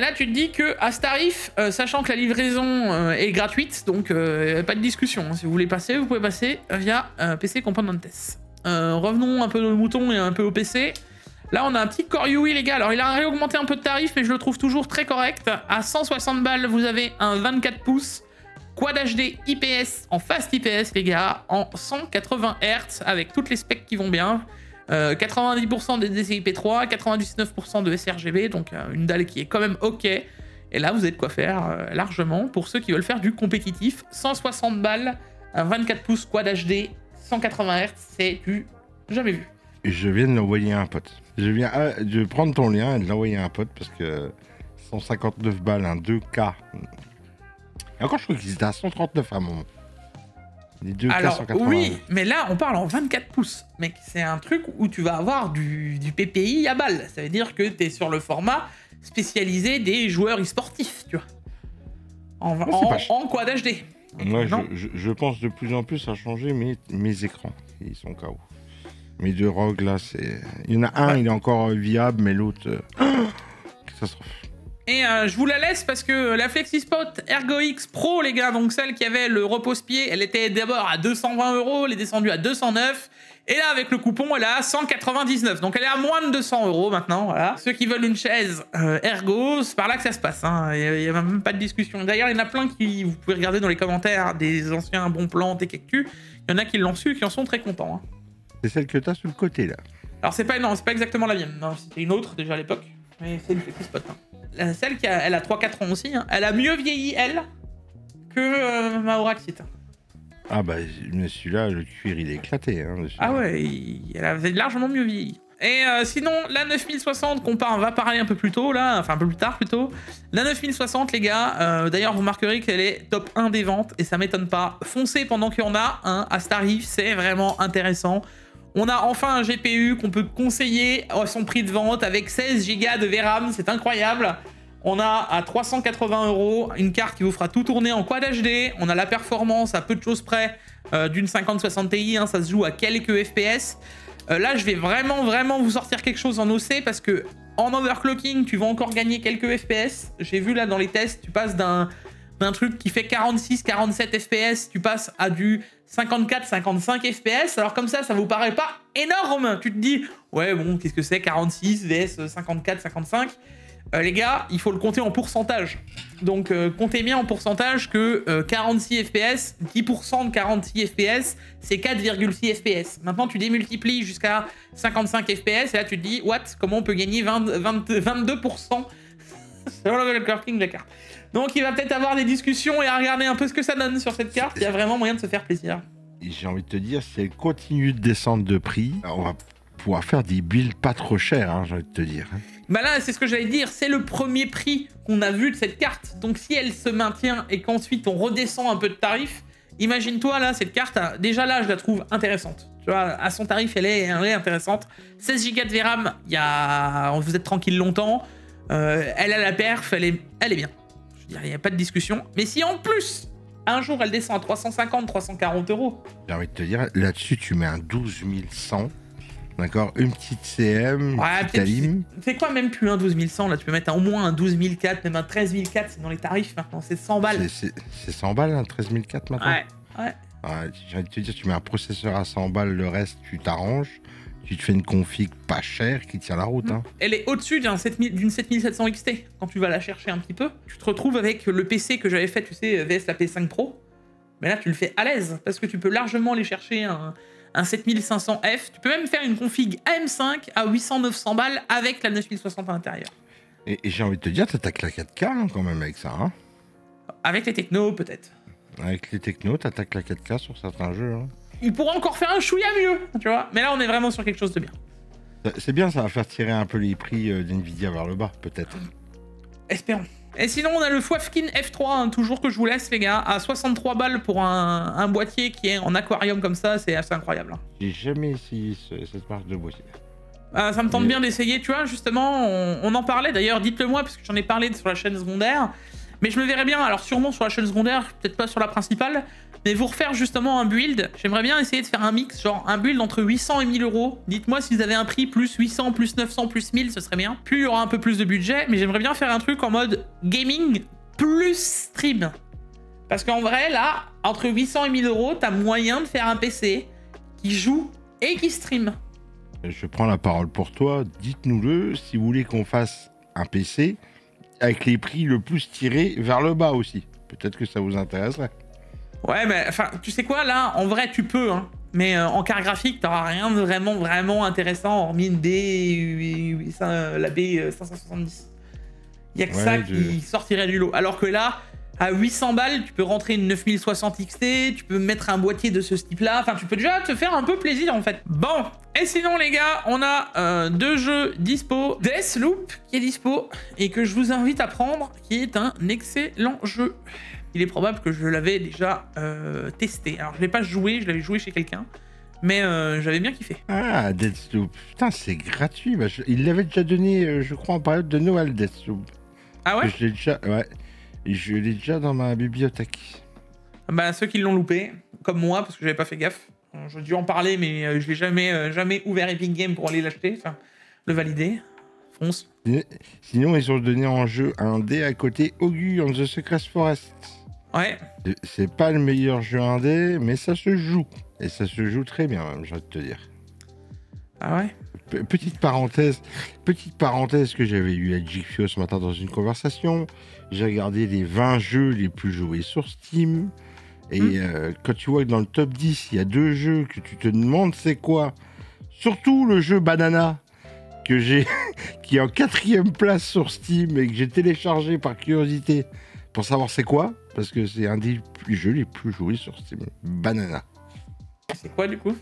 là, tu te dis que à ce tarif, sachant que la livraison est gratuite, donc pas de discussion. Si vous voulez passer, vous pouvez passer via PC Componentes. Revenons un peu au mouton et un peu au PC. Là, on a un petit Core UI, les gars. Alors, il a réaugmenté un peu de tarif, mais je le trouve toujours très correct. À 160 balles, vous avez un 24 pouces Quad HD IPS en Fast IPS, les gars, en 180 Hz, avec toutes les specs qui vont bien. 90% des DCI-P3, 99% de sRGB, donc une dalle qui est quand même ok. Et là, vous avez de quoi faire largement pour ceux qui veulent faire du compétitif. 160 balles, un 24 pouces Quad HD, 180 Hz, c'est du jamais vu. Je viens de l'envoyer à un pote. Je viens de prendre ton lien et de l'envoyer à un pote parce que 159 balles, un 2K. Et encore, je crois qu'ils étaient à 139 à un moment. Les 2K, alors 180. oui, mais là on parle en 24 pouces. Mec, c'est un truc où tu vas avoir du PPI à balle. Ça veut dire que tu es sur le format spécialisé des joueurs e-sportifs, tu vois. En Quad HD. Moi, je pense de plus en plus à changer mes écrans. Ils sont KO. Mes deux ROG là, c'est... Il y en a un, il est encore viable, mais l'autre... catastrophe. Et je vous la laisse parce que la FlexiSpot Ergo X Pro, les gars, donc celle qui avait le repose-pied, elle était d'abord à 220 €, elle est descendue à 209. Et là, avec le coupon, elle est à 199. Donc elle est à moins de 200 € maintenant, voilà. Ceux qui veulent une chaise Ergo, c'est par là que ça se passe, hein. Il n'y a même pas de discussion. D'ailleurs, il y en a plein qui, vous pouvez regarder dans les commentaires, des anciens bons plans, Tekektu. Il y en a qui l'ont su et qui en sont très contents, hein. C'est celle que tu as sur le côté, là. Alors c'est pas exactement la mienne, non, c'était une autre déjà à l'époque. Mais c'est une FlexiSpot, hein. Celle qui elle a 3-4 ans aussi, hein. Elle a mieux vieilli, elle, que ma Auraxit. Ah bah, celui-là, le cuir, il est éclaté. Hein, ah ouais, elle avait largement mieux vieilli. Et sinon, la 9060 qu'on va parler un peu plus tôt, là, enfin un peu plus tard plutôt. La 9060, les gars, d'ailleurs, vous remarquerez qu'elle est top 1 des ventes, et ça m'étonne pas. Foncez pendant qu'il y en a, hein, à ce tarif, c'est vraiment intéressant. On a enfin un GPU qu'on peut conseiller à son prix de vente avec 16 Go de VRAM, c'est incroyable. On a à 380 € une carte qui vous fera tout tourner en Quad HD. On a la performance à peu de choses près d'une 5060 Ti, hein, ça se joue à quelques FPS. Là, je vais vraiment vous sortir quelque chose en OC parce que en overclocking, tu vas encore gagner quelques FPS. J'ai vu là dans les tests, tu passes d'un truc qui fait 46-47 FPS, tu passes à du 54-55 FPS. Alors comme ça vous paraît pas énorme. Tu te dis, Ouais, bon, qu'est-ce que c'est 46 vs 54, 55. Les gars, il faut le compter en pourcentage. Donc, comptez bien en pourcentage que 46 FPS, 10% de 46 FPS, c'est 4,6 FPS. Maintenant, tu démultiplies jusqu'à 55 FPS, et là, tu te dis, what? Comment on peut gagner 22% sur le Burger King de la carte? Donc, il va peut-être avoir des discussions et à regarder un peu ce que ça donne sur cette carte. Il y a vraiment moyen de se faire plaisir. J'ai envie de te dire, si elle continue de descendre de prix, on va pouvoir faire des builds pas trop chers, hein, j'ai envie de te dire. Bah là, c'est ce que j'allais dire, c'est le premier prix qu'on a vu de cette carte. Donc si elle se maintient et qu'ensuite on redescend un peu de tarif, imagine-toi là, cette carte, déjà là, je la trouve intéressante. Tu vois, à son tarif, elle est intéressante. 16 Go de VRAM, vous êtes tranquille longtemps. Elle a la perf, elle est bien. Je veux dire, il n'y a pas de discussion. Mais si en plus, un jour, elle descend à 350, 340 €. J'ai envie de te dire, là-dessus, tu mets un 12100. D'accord, une petite CM, ouais, petite Alim. C'est quoi, même plus un 12100 là? Tu peux mettre au moins un 12004, même un 13004, c'est dans les tarifs maintenant, c'est 100 balles. C'est 100 balles, un 13004 maintenant? Ouais. J'ai envie de te dire, tu mets un processeur à 100 balles, le reste, tu t'arranges. Tu te fais une config pas chère qui tient la route. Hein. Elle est au-dessus d'une 7700 XT. Quand tu vas la chercher un petit peu, tu te retrouves avec le PC que j'avais fait, tu sais, VS la P5 Pro. Mais là, tu le fais à l'aise, parce que tu peux largement aller chercher un 7500F. Tu peux même faire une config AM5 à 800-900 balles avec la 9060 à l'intérieur. Et j'ai envie de te dire, t'attaques la 4K hein, quand même avec ça. Hein. Avec les technos, peut-être. Avec les technos, t'attaques la 4K sur certains jeux. Hein. Il pourra encore faire un chouïa mieux, tu vois. Mais là, on est vraiment sur quelque chose de bien. C'est bien, ça va faire tirer un peu les prix d'NVIDIA vers le bas, peut-être. Espérons. Et sinon, on a le Fwafkin F3, hein, toujours que je vous laisse, les gars, à 63 balles pour un boîtier qui est en aquarium comme ça, c'est assez incroyable. Hein. J'ai jamais essayé cette marque de boîtier. Ça me tente bien d'essayer, tu vois, justement, on en parlait, d'ailleurs, dites-le moi, parce que j'en ai parlé sur la chaîne secondaire, mais je me verrais bien, alors sûrement sur la chaîne secondaire, peut-être pas sur la principale, mais vous refaire justement un build, j'aimerais bien essayer de faire un mix, genre un build entre 800 et 1000 €. Dites-moi si vous avez un prix plus 800, plus 900, plus 1000, ce serait bien. Plus il y aura un peu plus de budget, mais j'aimerais bien faire un truc en mode gaming plus stream. Parce qu'en vrai, là, entre 800 et 1000 €, t'as moyen de faire un PC qui joue et qui stream. Je prends la parole pour toi, dites-nous-le, si vous voulez qu'on fasse un PC avec les prix le plus tirés vers le bas aussi. Peut-être que ça vous intéresserait. Ouais, mais enfin, tu sais quoi, là, en vrai, tu peux, hein. Mais en carte graphique, t'auras rien de vraiment intéressant, hormis une la B570. Il y a que ça qui sortirait du lot. Alors que là, à 800 balles, tu peux rentrer une 9060 XT, tu peux mettre un boîtier de ce type-là. Enfin, tu peux déjà te faire un peu plaisir, en fait. Bon, et sinon, les gars, on a 2 jeux dispo. Deathloop, qui est dispo, et que je vous invite à prendre, qui est un excellent jeu. Il est probable que je l'avais déjà testé. Alors, je l'ai pas joué, je l'avais joué chez quelqu'un. Mais j'avais bien kiffé. Ah, Deathloop. Putain, c'est gratuit. Bah, il l'avait déjà donné, je crois, en période de Noël, Deathloop. Ah ouais? Je l'ai déjà... Ouais. Je l'ai déjà dans ma bibliothèque. Bah, ceux qui l'ont loupé, comme moi, parce que j'avais pas fait gaffe. J'ai dû en parler, mais je l'ai jamais ouvert Epic Games pour aller l'acheter, enfin, le valider. Fonce. Sinon, ils ont donné en jeu un dé à côté, Augure on the Secret Forest. Ouais. C'est pas le meilleur jeu indé, mais ça se joue. Et ça se joue très bien, même, j'ai envie de te dire. Ah ouais? Petite parenthèse que j'avais eu à Jigfio ce matin dans une conversation. J'ai regardé les 20 jeux les plus joués sur Steam. Et quand tu vois que dans le top 10, il y a 2 jeux que tu te demandes c'est quoi. Surtout le jeu Banana, que j'ai, qui est en 4e place sur Steam et que j'ai téléchargé par curiosité pour savoir c'est quoi. Parce que c'est un des jeux les plus joués sur Steam. Banana. C'est quoi du coup?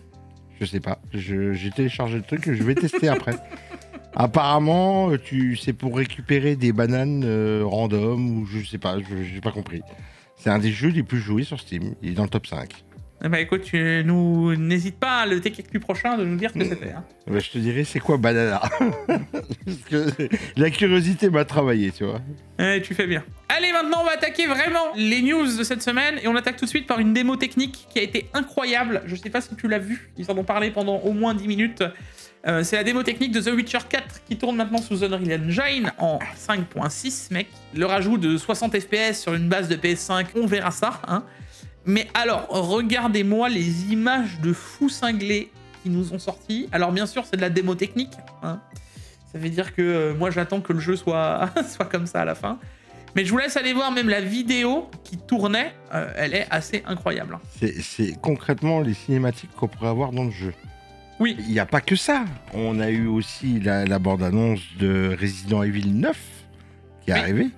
Je sais pas. J'ai téléchargé le truc que je vais tester après. Apparemment, c'est pour récupérer des bananes random ou je sais pas, j'ai pas compris. C'est un des jeux les plus joués sur Steam. Il est dans le top 5. Bah écoute, tu n'hésite pas le TechActu prochain de nous dire ce que c'était. Hein. Bah, je te dirai c'est quoi Banana. Parce que la curiosité m'a travaillé, tu vois. Tu fais bien. Allez, maintenant on va attaquer vraiment les news de cette semaine et on attaque tout de suite par une démo technique qui a été incroyable. Je sais pas si tu l'as vu, ils en ont parlé pendant au moins 10 minutes. C'est la démo technique de The Witcher 4 qui tourne maintenant sous Unreal Engine en 5.6, mec. Le rajout de 60 FPS sur une base de PS5, on verra ça, hein. Mais alors, regardez-moi les images de fou cinglés qu'ils nous ont sorti. Alors bien sûr, c'est de la démo technique. Hein. Ça veut dire que moi, j'attends que le jeu soit comme ça à la fin. Mais je vous laisse aller voir même la vidéo qui tournait. Elle est assez incroyable. C'est concrètement les cinématiques qu'on pourrait avoir dans le jeu. Oui. Il n'y a pas que ça. On a eu aussi la bande-annonce de Resident Evil 9 qui est arrivée.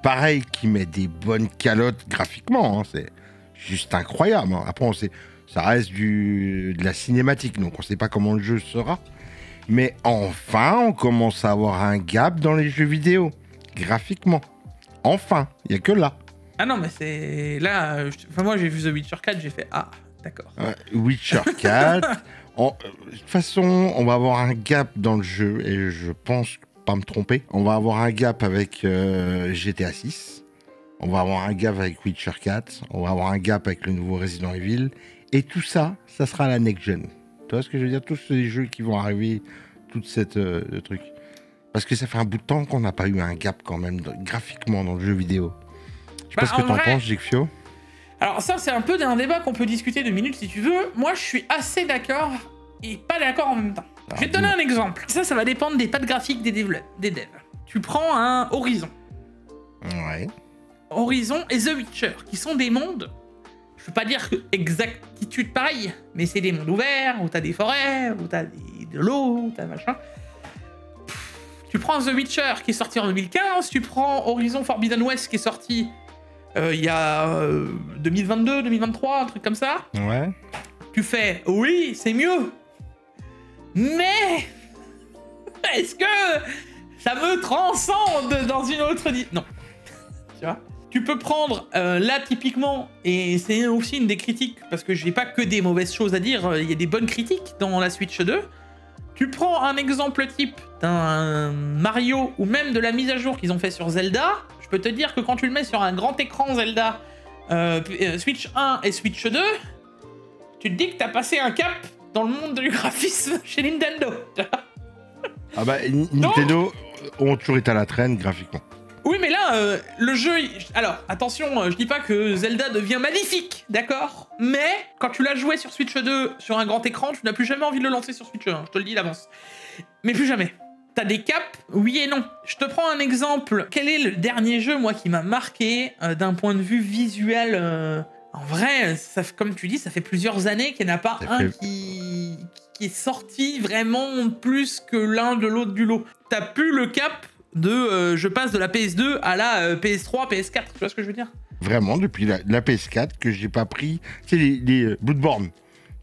Pareil, qui met des bonnes calottes graphiquement. Hein. C'est juste incroyable. Hein. Après, ça reste de la cinématique, donc on ne sait pas comment le jeu sera. Mais enfin, on commence à avoir un gap dans les jeux vidéo, graphiquement. Enfin, il n'y a que là. Ah non, mais c'est... Là, moi j'ai vu The Witcher 4, j'ai fait « Ah, d'accord. » Witcher 4... De toute façon, on va avoir un gap dans le jeu, et je pense pas me tromper. On va avoir un gap avec GTA 6. On va avoir un gap avec Witcher 4. On va avoir un gap avec le nouveau Resident Evil. Et tout ça, ça sera la next-gen. Tu vois ce que je veux dire? Tous ces jeux qui vont arriver, tout cette truc. Parce que ça fait un bout de temps qu'on n'a pas eu un gap quand même graphiquement dans le jeu vidéo. Je sais pas ce que t'en penses, Jigfio. Alors ça, c'est un peu un débat qu'on peut discuter 2 minutes si tu veux. Moi, je suis assez d'accord et pas d'accord en même temps. Je vais te donner un exemple. Ça va dépendre des pattes graphiques des devs. Tu prends un Horizon. Ouais. Horizon et The Witcher, qui sont des mondes, je veux pas dire exactitude pareille, mais c'est des mondes ouverts, où t'as des forêts, où t'as de l'eau, où t'as machin. Tu prends The Witcher qui est sorti en 2015, tu prends Horizon Forbidden West qui est sorti il y a 2022, 2023, un truc comme ça. Ouais. Tu fais, oui, c'est mieux. Mais est-ce que ça me transcende dans une autre... Non. Tu vois ? Tu peux prendre, là, typiquement, et c'est aussi une des critiques, parce que j'ai pas que des mauvaises choses à dire, il y a des bonnes critiques dans la Switch 2. Tu prends un exemple type d'un Mario, ou même de la mise à jour qu'ils ont fait sur Zelda, je peux te dire que quand tu le mets sur un grand écran Zelda, Switch 1 et Switch 2, tu te dis que t'as passé un cap dans le monde du graphisme chez Nintendo. Ah bah, Nintendo ont toujours été à la traîne graphiquement. Oui, mais là, le jeu... Alors, attention, je dis pas que Zelda devient magnifique, d'accord? Mais, quand tu l'as joué sur Switch 2, sur un grand écran, tu n'as plus jamais envie de le lancer sur Switch 1, je te le dis d'avance. Mais plus jamais. T'as des caps, oui et non. Je te prends un exemple. Quel est le dernier jeu, moi, qui m'a marqué d'un point de vue visuel En vrai, comme tu dis, ça fait plusieurs années qu'il n'y en a pas qui est sorti vraiment plus que l'un de l'autre du lot. T'as plus le cap de je passe de la PS2 à la PS3, PS4, tu vois ce que je veux dire? Vraiment, depuis la PS4 que j'ai pas pris, c'est les Bloodborne,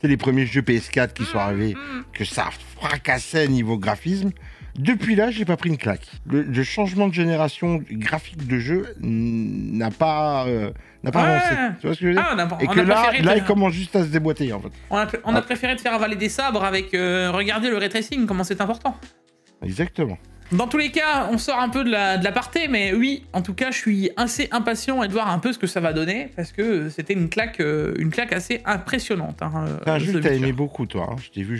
c'est les premiers jeux PS4 qui sont arrivés, que ça fracassait niveau graphisme. Depuis là, j'ai pas pris une claque. Le changement de génération graphique de jeu n'a pas avancé. Tu vois ce que je veux dire? Et que là, il commence juste à se déboîter, en fait. On a préféré te faire avaler des sabres avec regarder le ray tracing, comment c'est important. Exactement. Dans tous les cas, on sort un peu de l'aparté, mais oui, en tout cas, je suis assez impatient de voir un peu ce que ça va donner, parce que c'était une claque assez impressionnante. Hein, c'est un jeu que t'as aimé beaucoup, toi. Hein. Je t'ai vu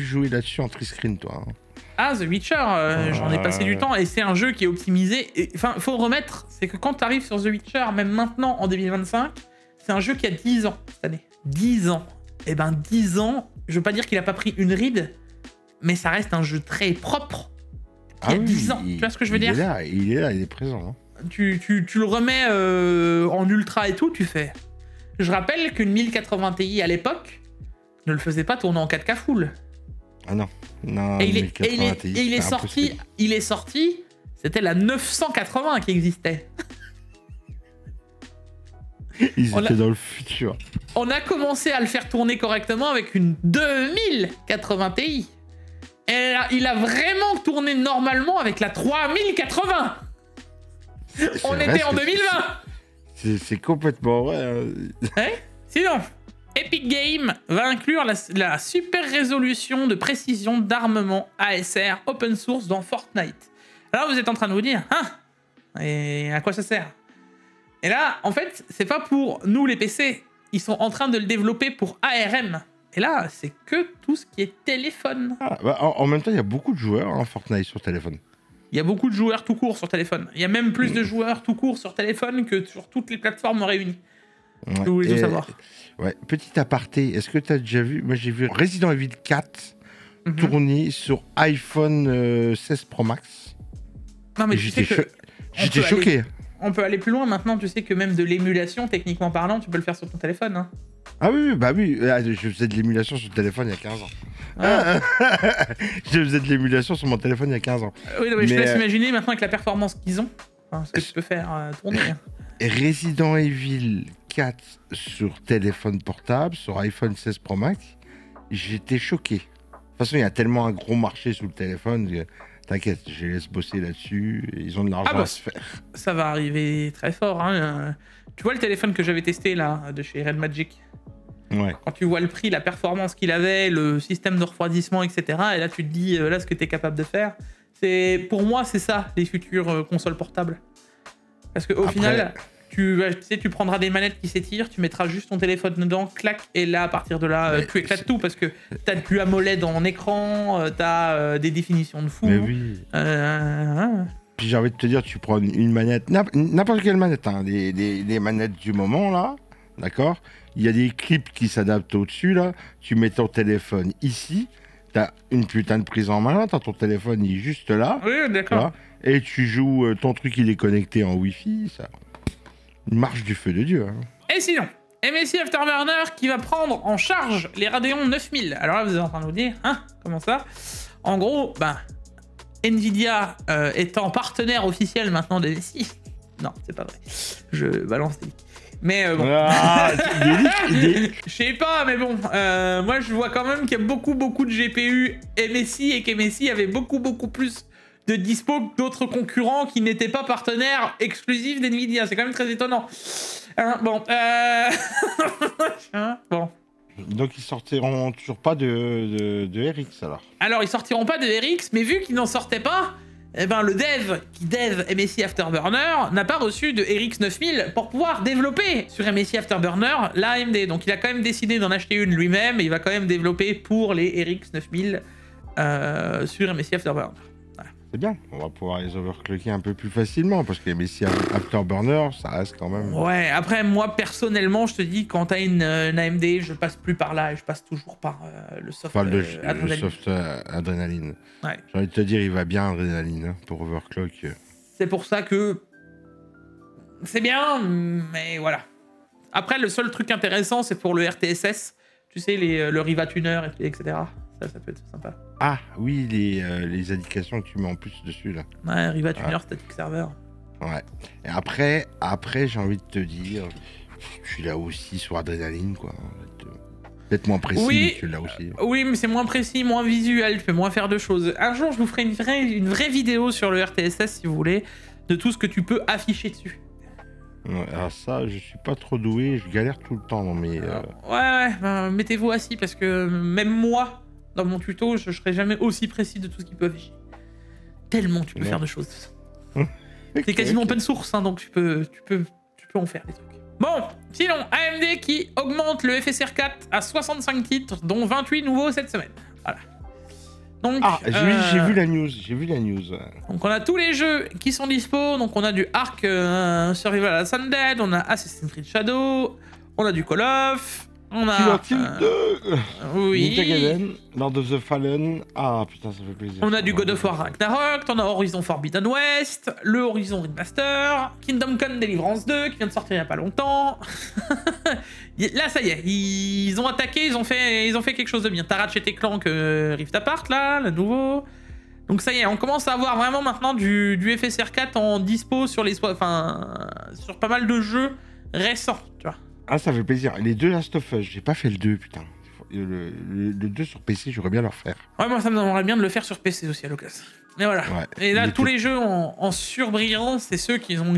jouer là-dessus en tri-screen, toi. Hein. Ah, The Witcher, j'en ai passé du temps, et c'est un jeu qui est optimisé. Enfin, faut le remettre, c'est que quand t'arrives sur The Witcher, même maintenant, en 2025, c'est un jeu qui a 10 ans, cette année. 10 ans. Eh ben, 10 ans, je veux pas dire qu'il a pas pris une ride, mais ça reste un jeu très propre. Il y a 10 ans, tu vois ce que je veux dire? Il est là, il est présent. Hein. Tu le remets en ultra et tout, tu fais... Je rappelle qu'une 1080 Ti à l'époque ne le faisait pas tourner en 4K full. Ah non. Et il est sorti, c'était la 980 qui existait. Ils étaient dans le futur. On a commencé à le faire tourner correctement avec une 2080 Ti. Et il a vraiment tourné normalement avec la 3080. On était en 2020. C'est complètement vrai. Ouais. Sinon, Epic Games va inclure la super résolution de précision d'armement ASR open source dans Fortnite. Alors vous êtes en train de vous dire, et à quoi ça sert? Et là, en fait, c'est pas pour nous les PC. Ils sont en train de le développer pour ARM. Et là, c'est que tout ce qui est téléphone. En même temps, il y a beaucoup de joueurs en Fortnite sur téléphone. Il y a beaucoup de joueurs tout court sur téléphone. Il y a même plus de joueurs tout court sur téléphone que sur toutes les plateformes réunies. Ouais. Je voulais tout savoir. Ouais, petit aparté, est-ce que tu as déjà vu, moi j'ai vu Resident Evil 4 tourner sur iPhone 16 Pro Max. Non, mais j'étais choqué. On peut aller plus loin maintenant, tu sais que même de l'émulation, techniquement parlant, tu peux le faire sur ton téléphone. Hein. Ah oui, bah oui, je faisais de l'émulation sur le téléphone il y a 15 ans. Ah. Je faisais de l'émulation sur mon téléphone il y a 15 ans. Oui, non, mais je te laisse imaginer maintenant avec la performance qu'ils ont, ce que tu peux faire tourner. Resident Evil 4 sur téléphone portable, sur iPhone 16 Pro Max, j'étais choqué. De toute façon, il y a tellement un gros marché sous le téléphone que t'inquiète, je les laisse bosser là-dessus. Ils ont de l'argent à se faire. Ça va arriver très fort. Hein. Tu vois le téléphone que j'avais testé là, de chez Red Magic? Ouais. Quand tu vois le prix, la performance qu'il avait, le système de refroidissement, etc. Et là, tu te dis, là, ce que tu es capable de faire. Pour moi, c'est ça, les futures consoles portables. Parce qu'au final, tu prendras des manettes qui s'étirent, tu mettras juste ton téléphone dedans, clac, et là, à partir de là, tu éclates tout, parce que t'as du AMOLED en écran, t'as des définitions de fou. Mais oui. Puis j'ai envie de te dire, tu prends une manette, n'importe quelle manette, hein, des manettes du moment, là, d'accord? Il y a des clips qui s'adaptent au-dessus, là. Tu mets ton téléphone ici, t'as une putain de prise en main, t'as ton téléphone, il est juste là. Oui, d'accord. Et tu joues, ton truc, il est connecté en Wi-Fi, ça marche du feu de Dieu. Hein. Et sinon, MSI Afterburner qui va prendre en charge les Radeon 9000. Alors là, vous êtes en train de vous dire, hein, comment ça? En gros, Nvidia étant partenaire officiel maintenant de MSI. Non, c'est pas vrai. Je balance des leaks. Mais bon. Je sais pas, mais bon. Moi, je vois quand même qu'il y a beaucoup de GPU MSI et qu'MSI avait beaucoup plus de dispo que d'autres concurrents qui n'étaient pas partenaires exclusifs d'Nvidia. C'est quand même très étonnant. Bon. Bon. Donc ils sortiront toujours pas de RX alors? Alors ils sortiront pas de RX, mais vu qu'ils n'en sortaient pas, eh ben le dev qui dev MSI Afterburner n'a pas reçu de RX 9000 pour pouvoir développer sur MSI Afterburner la AMD. Donc il a quand même décidé d'en acheter une lui-même et il va quand même développer pour les RX 9000 sur MSI Afterburner. C'est bien, on va pouvoir les overclocker un peu plus facilement parce que MSI Afterburner, ça reste quand même... Ouais, après moi personnellement, je te dis, quand t'as une AMD, je passe plus par là et je passe toujours par le soft Adrenaline. Le soft Adrenaline. Ouais. J'ai envie de te dire, il va bien Adrenaline hein, pour overclock. C'est pour ça que c'est bien, mais voilà. Après, le seul truc intéressant, c'est pour le RTSS. Tu sais, le Riva Tuner, etc. Ça peut être sympa. Ah oui, les indications que tu mets en plus dessus là. Ouais, Riva Tuner, Static Server. Ouais. Et après j'ai envie de te dire, je suis là aussi sur Adrenaline quoi. Peut-être moins précis, oui, mais tu l'as aussi. Oui, mais c'est moins précis, moins visuel, tu peux moins faire de choses. Un jour, je vous ferai une vraie vidéo sur le RTSS si vous voulez, de tout ce que tu peux afficher dessus. Ouais, alors ça, je suis pas trop doué, je galère tout le temps dans mes... Ouais, mettez-vous assis parce que même moi, dans mon tuto, je serai jamais aussi précis de tout ce qu'il peut afficher. Tellement tu peux faire de choses. C'est quasiment open source, hein, donc tu peux en faire des trucs. Bon, sinon, AMD qui augmente le FSR 4 à 65 titres, dont 28 nouveaux cette semaine. Voilà. Donc, j'ai vu la news, Donc on a tous les jeux qui sont dispo, donc on a du Ark Survival Ascended, on a Assassin's Creed Shadow, on a du Call of, on a... oui. Ninja Gaiden, Lord of the Fallen, ah putain ça fait plaisir. On a du God of War Ragnarok, on a Horizon Forbidden West, le Horizon Remaster, Kingdom Come Deliverance 2 qui vient de sortir il y a pas longtemps. Là ça y est, ils ont attaqué, ils ont fait quelque chose de bien. T'as Ratchet & Clank Rift Apart là, le nouveau. Donc ça y est, on commence à avoir vraiment maintenant du FSR 4 en dispo sur sur pas mal de jeux récents, tu vois. Ah ça fait plaisir, les deux Last of Us, j'ai pas fait le 2 putain. Le 2 sur PC, j'aurais bien le refaire. Ouais, moi ça me donnerait bien de le faire sur PC aussi à l'occasion. Mais voilà. Ouais, et là, tous les jeux en surbrillant, c'est ceux qui ont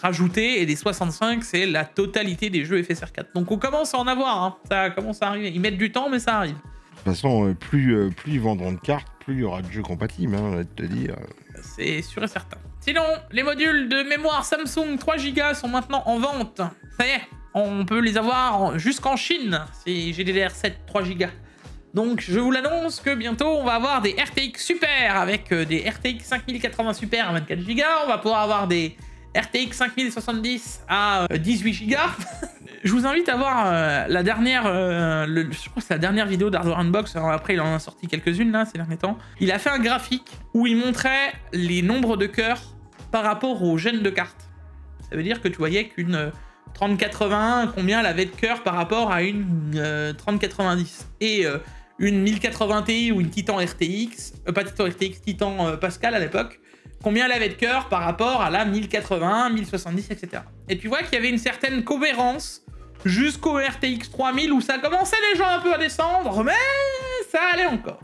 rajouté. Et les 65, c'est la totalité des jeux FSR 4. Donc on commence à en avoir. Hein. Ça commence à arriver. Ils mettent du temps, mais ça arrive. De toute façon, plus ils vendront de cartes, plus il y aura de jeux compatibles, hein, je vais te dire. C'est sûr et certain. Sinon, les modules de mémoire Samsung 3 Go sont maintenant en vente. Ça y est, on peut les avoir jusqu'en Chine. C'est GDDR7 3 Go. Donc je vous l'annonce que bientôt on va avoir des RTX Super avec des RTX 5080 Super à 24 Go. On va pouvoir avoir des RTX 5070 à 18 Go. Je vous invite à voir la dernière, je crois que c'est la dernière vidéo d'Hardware Unbox. Alors après, il en a sorti quelques-unes là ces derniers temps. Il a fait un graphique où il montrait les nombres de cœurs par rapport aux gènes de cartes. Ça veut dire que tu voyais qu'une 3080, combien elle avait de cœurs par rapport à une 3090. Et une 1080 Ti ou une Titan RTX, pas Titan RTX, Titan Pascal à l'époque, combien elle avait de cœurs par rapport à la 1080, 1070, etc. Et tu vois qu'il y avait une certaine cohérence jusqu'au RTX 3000 où ça commençait déjà un peu à descendre, mais ça allait encore.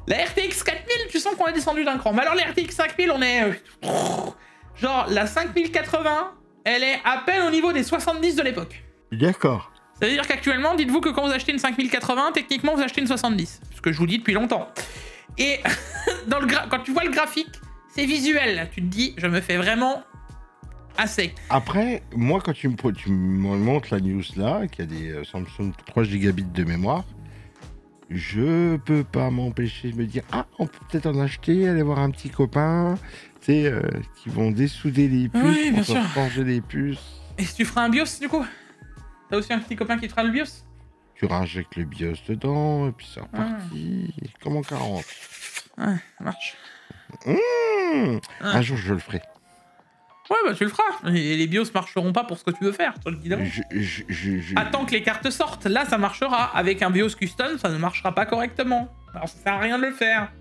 La RTX 4000, tu sens qu'on est descendu d'un cran. Mais alors la RTX 5000, on est... genre la 5080, elle est à peine au niveau des 70 de l'époque. D'accord. Ça veut dire qu'actuellement, dites-vous que quand vous achetez une 5080, techniquement vous achetez une 70. Ce que je vous dis depuis longtemps. Et dans quand tu vois le graphique, c'est visuel. Tu te dis, je me fais vraiment assez. Après, moi, quand tu me montres la news là, qu'il y a des Samsung 3 gigabits de mémoire, je peux pas m'empêcher de me dire, ah, on peut peut-être en acheter, aller voir un petit copain, tu sais, qui vont dessouder les puces, oui, bien pour sûr. changer les puces. Et si tu feras un BIOS du coup? T'as aussi un petit copain qui te fera le BIOS? Tu injectes le BIOS dedans, et puis c'est reparti, comme en 40. Ouais, ça marche. Un jour, je le ferai. Ouais, bah tu le feras. Et les BIOS marcheront pas pour ce que tu veux faire, je te le dis d'avance. Attends que les cartes sortent. Là, ça marchera. Avec un BIOS custom, ça ne marchera pas correctement. Alors, ça sert à rien de le faire.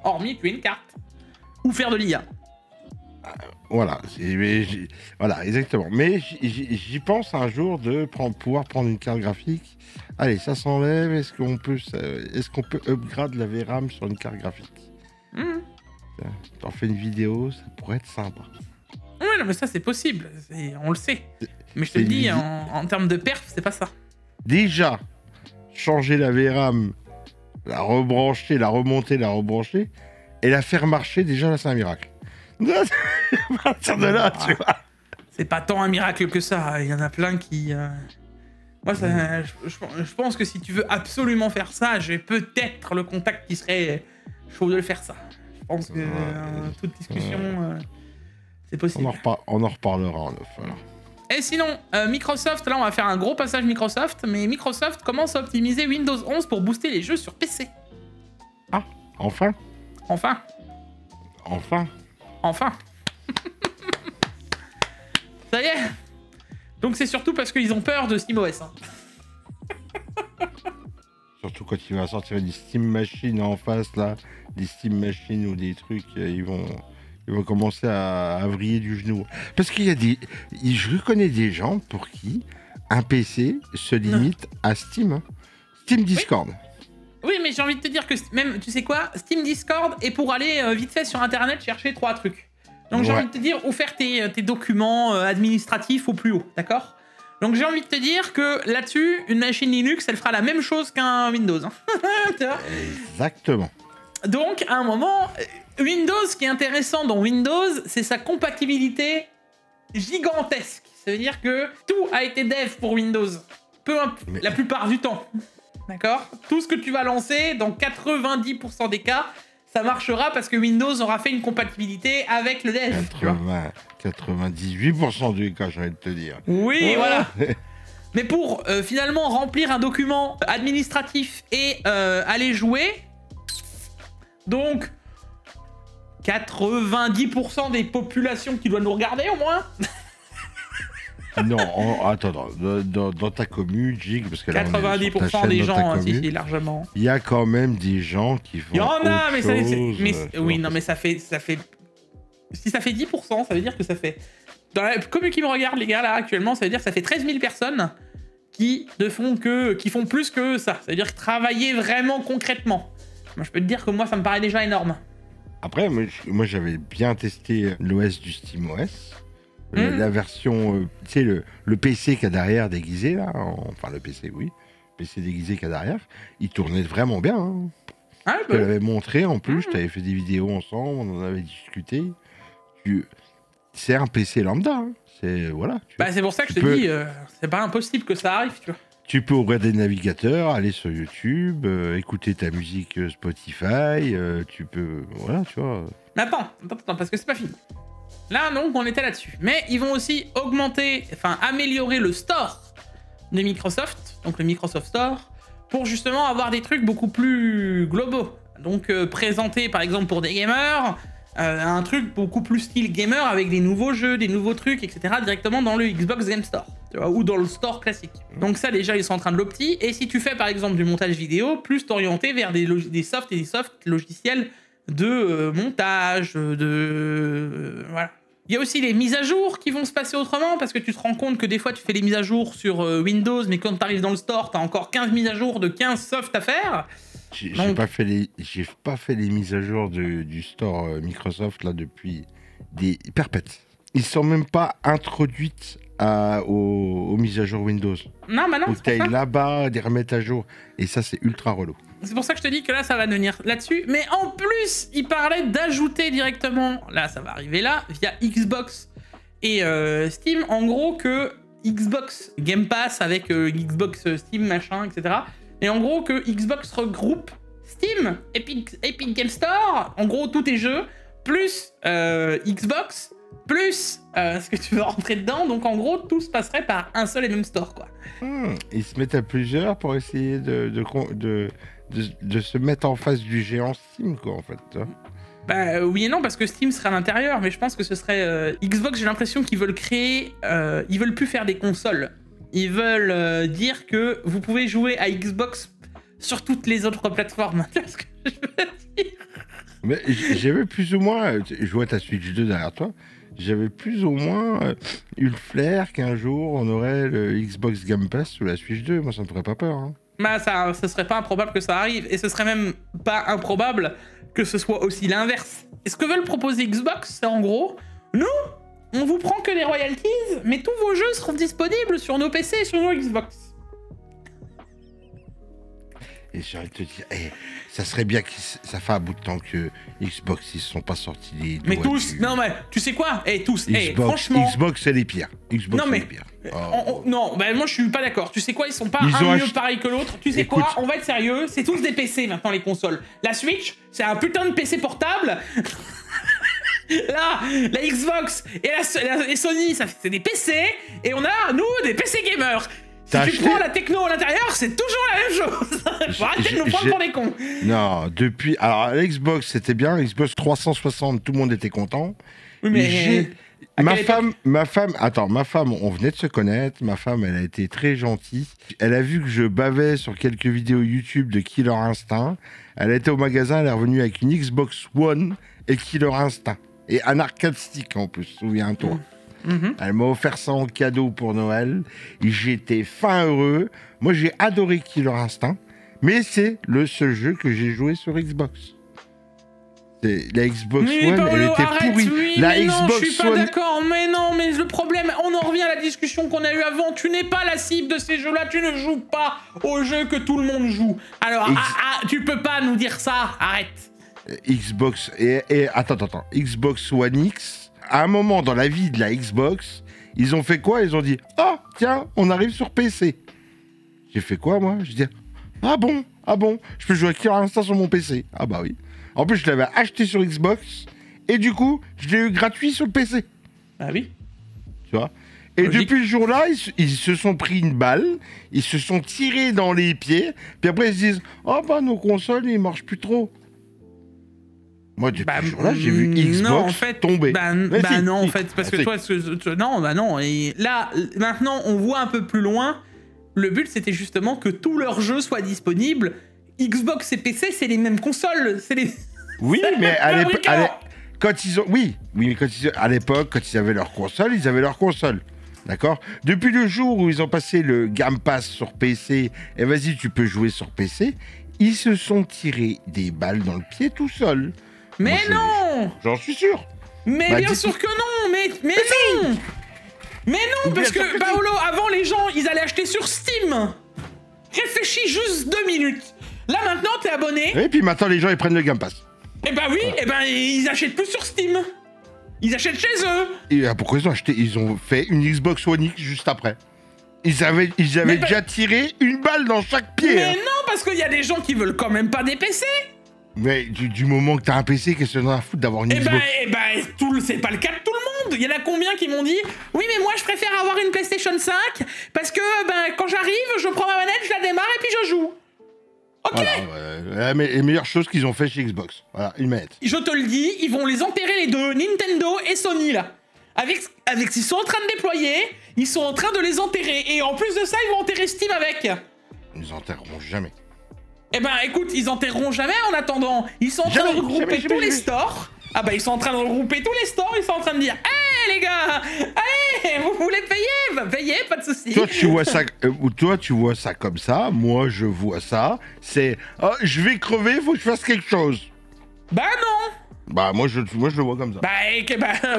Hormis tuer une carte. Ou faire de l'IA. Voilà, voilà, exactement. Mais j'y pense un jour de pouvoir prendre une carte graphique. Allez, ça s'enlève. Est-ce qu'on peut upgrade la VRAM sur une carte graphique? T'en fais une vidéo, ça pourrait être sympa. Oui, non, mais ça, c'est possible. On le sait. Mais je te le dis, en termes de perf, c'est pas ça. Déjà, changer la VRAM, la rebrancher, la remonter, la rebrancher, et la faire marcher, déjà, là, c'est un miracle. À partir de là, tu vois. C'est pas tant un miracle que ça. Il y en a plein qui... Moi, je pense que si tu veux absolument faire ça, j'ai peut-être le contact qui serait chaud de le faire ça. Je pense que toute discussion, c'est possible. On en reparlera en off. Voilà. Et sinon, Microsoft, là on va faire un gros passage Microsoft, mais Microsoft commence à optimiser Windows 11 pour booster les jeux sur PC. Ah, enfin. Enfin. Ça y est. Donc c'est surtout parce qu'ils ont peur de SteamOS. Hein. Surtout quand il va sortir des Steam Machines en face, là, des Steam Machines ou des trucs, ils vont commencer à vriller du genou. Parce qu'il y a je connais des gens pour qui un PC se limite à Steam. Hein. Steam Discord. Oui, mais j'ai envie de te dire que même, tu sais quoi, Steam Discord est pour aller vite fait sur Internet chercher 3 trucs. Donc j'ai envie de te dire, ou faire tes documents administratifs au plus haut, d'accord? Donc j'ai envie de te dire que là-dessus, une machine Linux, elle fera la même chose qu'un Windows. Hein. Tu vois? Exactement. Donc, à un moment, Windows, ce qui est intéressant dans Windows, c'est sa compatibilité gigantesque. Ça veut dire que tout a été dev pour Windows. La plupart du temps. D'accord? Tout ce que tu vas lancer, dans 90% des cas, ça marchera parce que Windows aura fait une compatibilité avec le dev. 98% des cas, j'ai envie de te dire. Oui, voilà. Mais pour finalement remplir un document administratif et aller jouer... Donc, 90% des populations qui doivent nous regarder, au moins. Non, attends, dans ta commune, Jig, parce que 90% des gens, si, largement. Il y a quand même des gens qui font. Il y en a, mais chose, oui, non, mais ça fait. Si ça fait 10%, ça veut dire que ça fait. Dans la commune qui me regarde, les gars, là, actuellement, ça veut dire que ça fait 13 000 personnes qui font plus que ça. Ça veut dire travailler vraiment concrètement. Moi, je peux te dire que moi, ça me paraît déjà énorme. Après, moi j'avais bien testé l'OS du SteamOS. La version, tu sais, le PC qu'il y a derrière déguisé, là. Enfin, le PC, oui. Le PC déguisé qu'il y a derrière. Il tournait vraiment bien. Hein. Ah, je te l'avais montré en plus. Je t'avais fait des vidéos ensemble. On en avait discuté. C'est un PC lambda. Hein. C'est pour ça que je te dis, c'est pas impossible que ça arrive, tu vois. Tu peux ouvrir des navigateurs, aller sur YouTube, écouter ta musique Spotify, tu peux... Voilà, tu vois. Mais attends, parce que c'est pas fini. Là, donc, on était là-dessus. Mais ils vont aussi améliorer le store de Microsoft, donc le Microsoft Store, pour justement avoir des trucs beaucoup plus globaux. Donc présenter par exemple pour des gamers, un truc beaucoup plus style gamer avec des nouveaux jeux, des nouveaux trucs, etc. directement dans le Xbox Game Store, tu vois, ou dans le store classique. Donc ça déjà ils sont en train de l'opti, et si tu fais par exemple du montage vidéo, plus t'orienter vers des softs logiciels de montage, voilà. Il y a aussi les mises à jour qui vont se passer autrement, parce que tu te rends compte que des fois tu fais les mises à jour sur Windows, mais quand tu arrives dans le store, tu as encore 15 mises à jour de 15 softs à faire. J'ai pas fait les mises à jour du store Microsoft là depuis des perpètes. Ils sont même pas introduites aux mises à jour Windows. Non, bah non. Faut que t'ailles là-bas, les remettre à jour. Et ça, c'est ultra relou. C'est pour ça que je te dis que là, ça va venir là-dessus. Mais en plus, il parlait d'ajouter directement, là, ça va arriver là, via Xbox et Steam, en gros que Xbox Game Pass avec Xbox Steam, machin, etc. Et en gros que Xbox regroupe Steam, Epic Game Store, en gros tous tes jeux, plus Xbox, plus ce que tu veux rentrer dedans. Donc en gros, tout se passerait par un seul et même store, quoi. Ils se mettent à plusieurs pour essayer de se mettre en face du géant Steam, quoi, en fait. Bah oui et non, parce que Steam serait à l'intérieur, mais je pense que ce serait... Xbox, j'ai l'impression qu'ils veulent créer... ils veulent plus faire des consoles. Ils veulent dire que vous pouvez jouer à Xbox sur toutes les autres plateformes. Tu vois ce que je veux dire? Mais j'avais plus ou moins... Je vois ta Switch 2 derrière toi. J'avais plus ou moins eu le flair qu'un jour, on aurait le Xbox Game Pass sous la Switch 2. Moi, ça me ferait pas peur. Hein. Bah, ce serait pas improbable que ça arrive. Et ce serait même pas improbable que ce soit aussi l'inverse. Et ce que veulent proposer Xbox, c'est en gros... Nous, on vous prend que les royalties, mais tous vos jeux seront disponibles sur nos PC et sur nos Xbox. Et j'ai envie de te dire, ça serait bien que ça fait un bout de temps que Xbox, ils se sont pas sortis les doigts. Mais tous, non mais, tu sais quoi? Tous, Xbox, franchement... Xbox, c'est les pires. Xbox, non mais, c'est les pires. non, bah moi je suis pas d'accord. Tu sais quoi? Ils sont pas un mieux pareil que l'autre. Tu sais quoi? On va être sérieux, c'est tous des PC maintenant, les consoles. La Switch, c'est un putain de PC portable. Là, la Xbox et Sony, c'est des PC, et on a, nous, des PC gamers. Si tu prends la techno à l'intérieur, c'est toujours la même chose. Faut arrêter de nous prendre pour des cons. Non, depuis... Alors, Xbox, c'était bien. Xbox 360, tout le monde était content. Oui, mais... Ma femme, on venait de se connaître. Ma femme, elle a été très gentille. Elle a vu que je bavais sur quelques vidéos YouTube de Killer Instinct. Elle a été au magasin, elle est revenue avec une Xbox One et Killer Instinct. Et un arcade stick en plus, souviens-toi. Elle m'a offert ça en cadeau pour Noël. J'étais fin heureux. Moi, j'ai adoré Killer Instinct. Mais c'est le seul jeu que j'ai joué sur Xbox. La Xbox One, elle était pourrie. Oui, la Xbox Xbox non, je suis pas One... d'accord. Mais non, mais le problème, on en revient à la discussion qu'on a eue avant. Tu n'es pas la cible de ces jeux-là. Tu ne joues pas aux jeux que tout le monde joue. Alors, tu peux pas nous dire ça. Arrête. Xbox attends. Xbox One X... À un moment dans la vie de la Xbox, ils ont fait quoi? Ils ont dit « Ah, tiens, on arrive sur PC. » J'ai fait quoi, moi? Je dis « Ah bon, je peux jouer à Killer Instinct sur mon PC. » Ah bah oui. En plus, je l'avais acheté sur Xbox, et du coup, je l'ai eu gratuit sur le PC. Ah oui. Tu vois? Et depuis ce jour-là, ils se sont pris une balle, ils se sont tirés dans les pieds, puis après, ils se disent « Oh bah, nos consoles, ils marchent plus trop. » Moi, depuis ce jour-là, j'ai vu Xbox tomber. Non, en fait, parce que toi, non. Et là, maintenant, on voit un peu plus loin. Le but, c'était justement que tous leurs jeux soient disponibles. Xbox et PC, c'est les mêmes consoles. Oui, mais à l'époque, quand ils ont... à l'époque, quand ils avaient leur console, ils avaient leur console. D'accord? Depuis le jour où ils ont passé le Game Pass sur PC, et vas-y, tu peux jouer sur PC, ils se sont tirés des balles dans le pied tout seuls. Mais non! J'en suis sûr. Mais bien sûr que non! Mais non! Mais non, parce que, Paolo, avant, les gens, ils allaient acheter sur Steam. Réfléchis juste 2 minutes. Là, maintenant, t'es abonné. Et puis maintenant, les gens, ils prennent le Game Pass. Eh ben oui, ils achètent plus sur Steam. Ils achètent chez eux. Et pourquoi ils ont acheté? Ils ont fait une Xbox One X juste après. Ils avaient déjà tiré une balle dans chaque pied. Mais non, parce qu'il y a des gens qui veulent quand même pas des PC. Mais du moment que t'as un PC, qu'est-ce que t'en as à foutre d'avoir une Xbox? C'est pas le cas de tout le monde. Il y en a combien qui m'ont dit oui, mais moi je préfère avoir une PlayStation 5 parce que quand j'arrive, je prends ma manette, je la démarre et puis je joue. Ok. Voilà, les meilleures choses qu'ils ont fait chez Xbox. Voilà, une manette. Je te le dis, ils vont les enterrer les deux, Nintendo et Sony là. Avec ce qu'ils sont en train de déployer, ils sont en train de les enterrer. Et en plus de ça, ils vont enterrer Steam avec. Ils les enterreront jamais. Eh ben écoute, ils enterreront jamais en attendant. Ils sont en train de regrouper tous les stores. Ah bah ils sont en train de regrouper tous les stores, ils sont en train de dire hé les gars, allez, vous voulez payer? Bah payez, pas de soucis. Toi tu vois ça comme ça, moi je vois ça, c'est je vais crever, faut que je fasse quelque chose. Bah non. Bah moi je le vois comme ça. Bah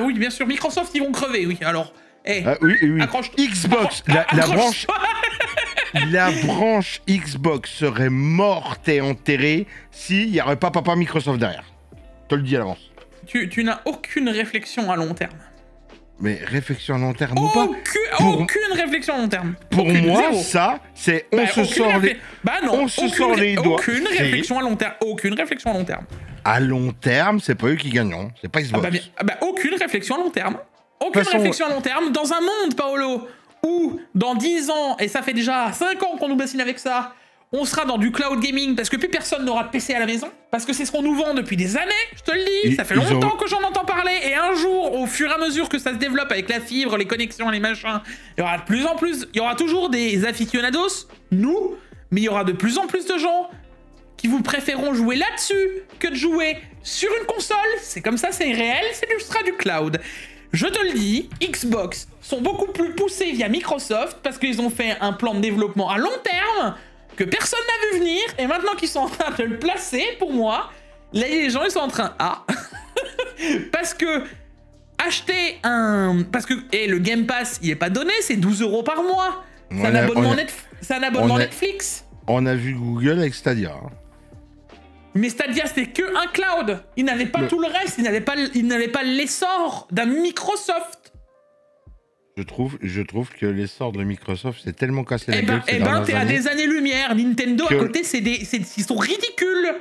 oui, bien sûr, Microsoft ils vont crever, oui. Alors, oui. Accroche Xbox, la branche Xbox serait morte et enterrée s'il n'y aurait pas papa Microsoft derrière. Je te le dis à l'avance. Tu n'as aucune réflexion à long terme. Mais réflexion à long terme ou pas? Aucune réflexion à long terme. Pour moi, ça, c'est on se sort les doigts. Aucune réflexion à long terme. Aucune réflexion à long terme. À long terme, c'est pas eux qui gagneront. C'est pas Xbox. Aucune réflexion à long terme. Aucune réflexion à long terme. Dans un monde, Paolo, où dans 10 ans, et ça fait déjà 5 ans qu'on nous bassine avec ça, on sera dans du cloud gaming parce que plus personne n'aura de PC à la maison. Parce que c'est ce qu'on nous vend depuis des années, je te le dis. Ça fait longtemps que j'en entends parler. Et un jour, au fur et à mesure que ça se développe avec la fibre, les connexions, les machins, il y aura de plus en plus, il y aura toujours des aficionados, nous, mais il y aura de plus en plus de gens qui vous préféreront jouer là-dessus que de jouer sur une console. C'est comme ça, c'est réel, c'est du cloud. Je te le dis, Xbox sont beaucoup plus poussés via Microsoft parce qu'ils ont fait un plan de développement à long terme que personne n'a vu venir, et maintenant qu'ils sont en train de le placer, pour moi, là, les gens, ils sont en train... parce que... Acheter un... Parce que... le Game Pass, il est pas donné, c'est 12 € par mois. C'est un abonnement Netflix. On a vu Google avec Stadia. Mais Stadia, c'était que un cloud. Il n'avait pas tout le reste, il n'avait pas l'essor d'un Microsoft. Je trouve que l'essor de Microsoft, c'est tellement cassé la gueule. T'es à des années-lumière. Nintendo, à côté, ils sont ridicules.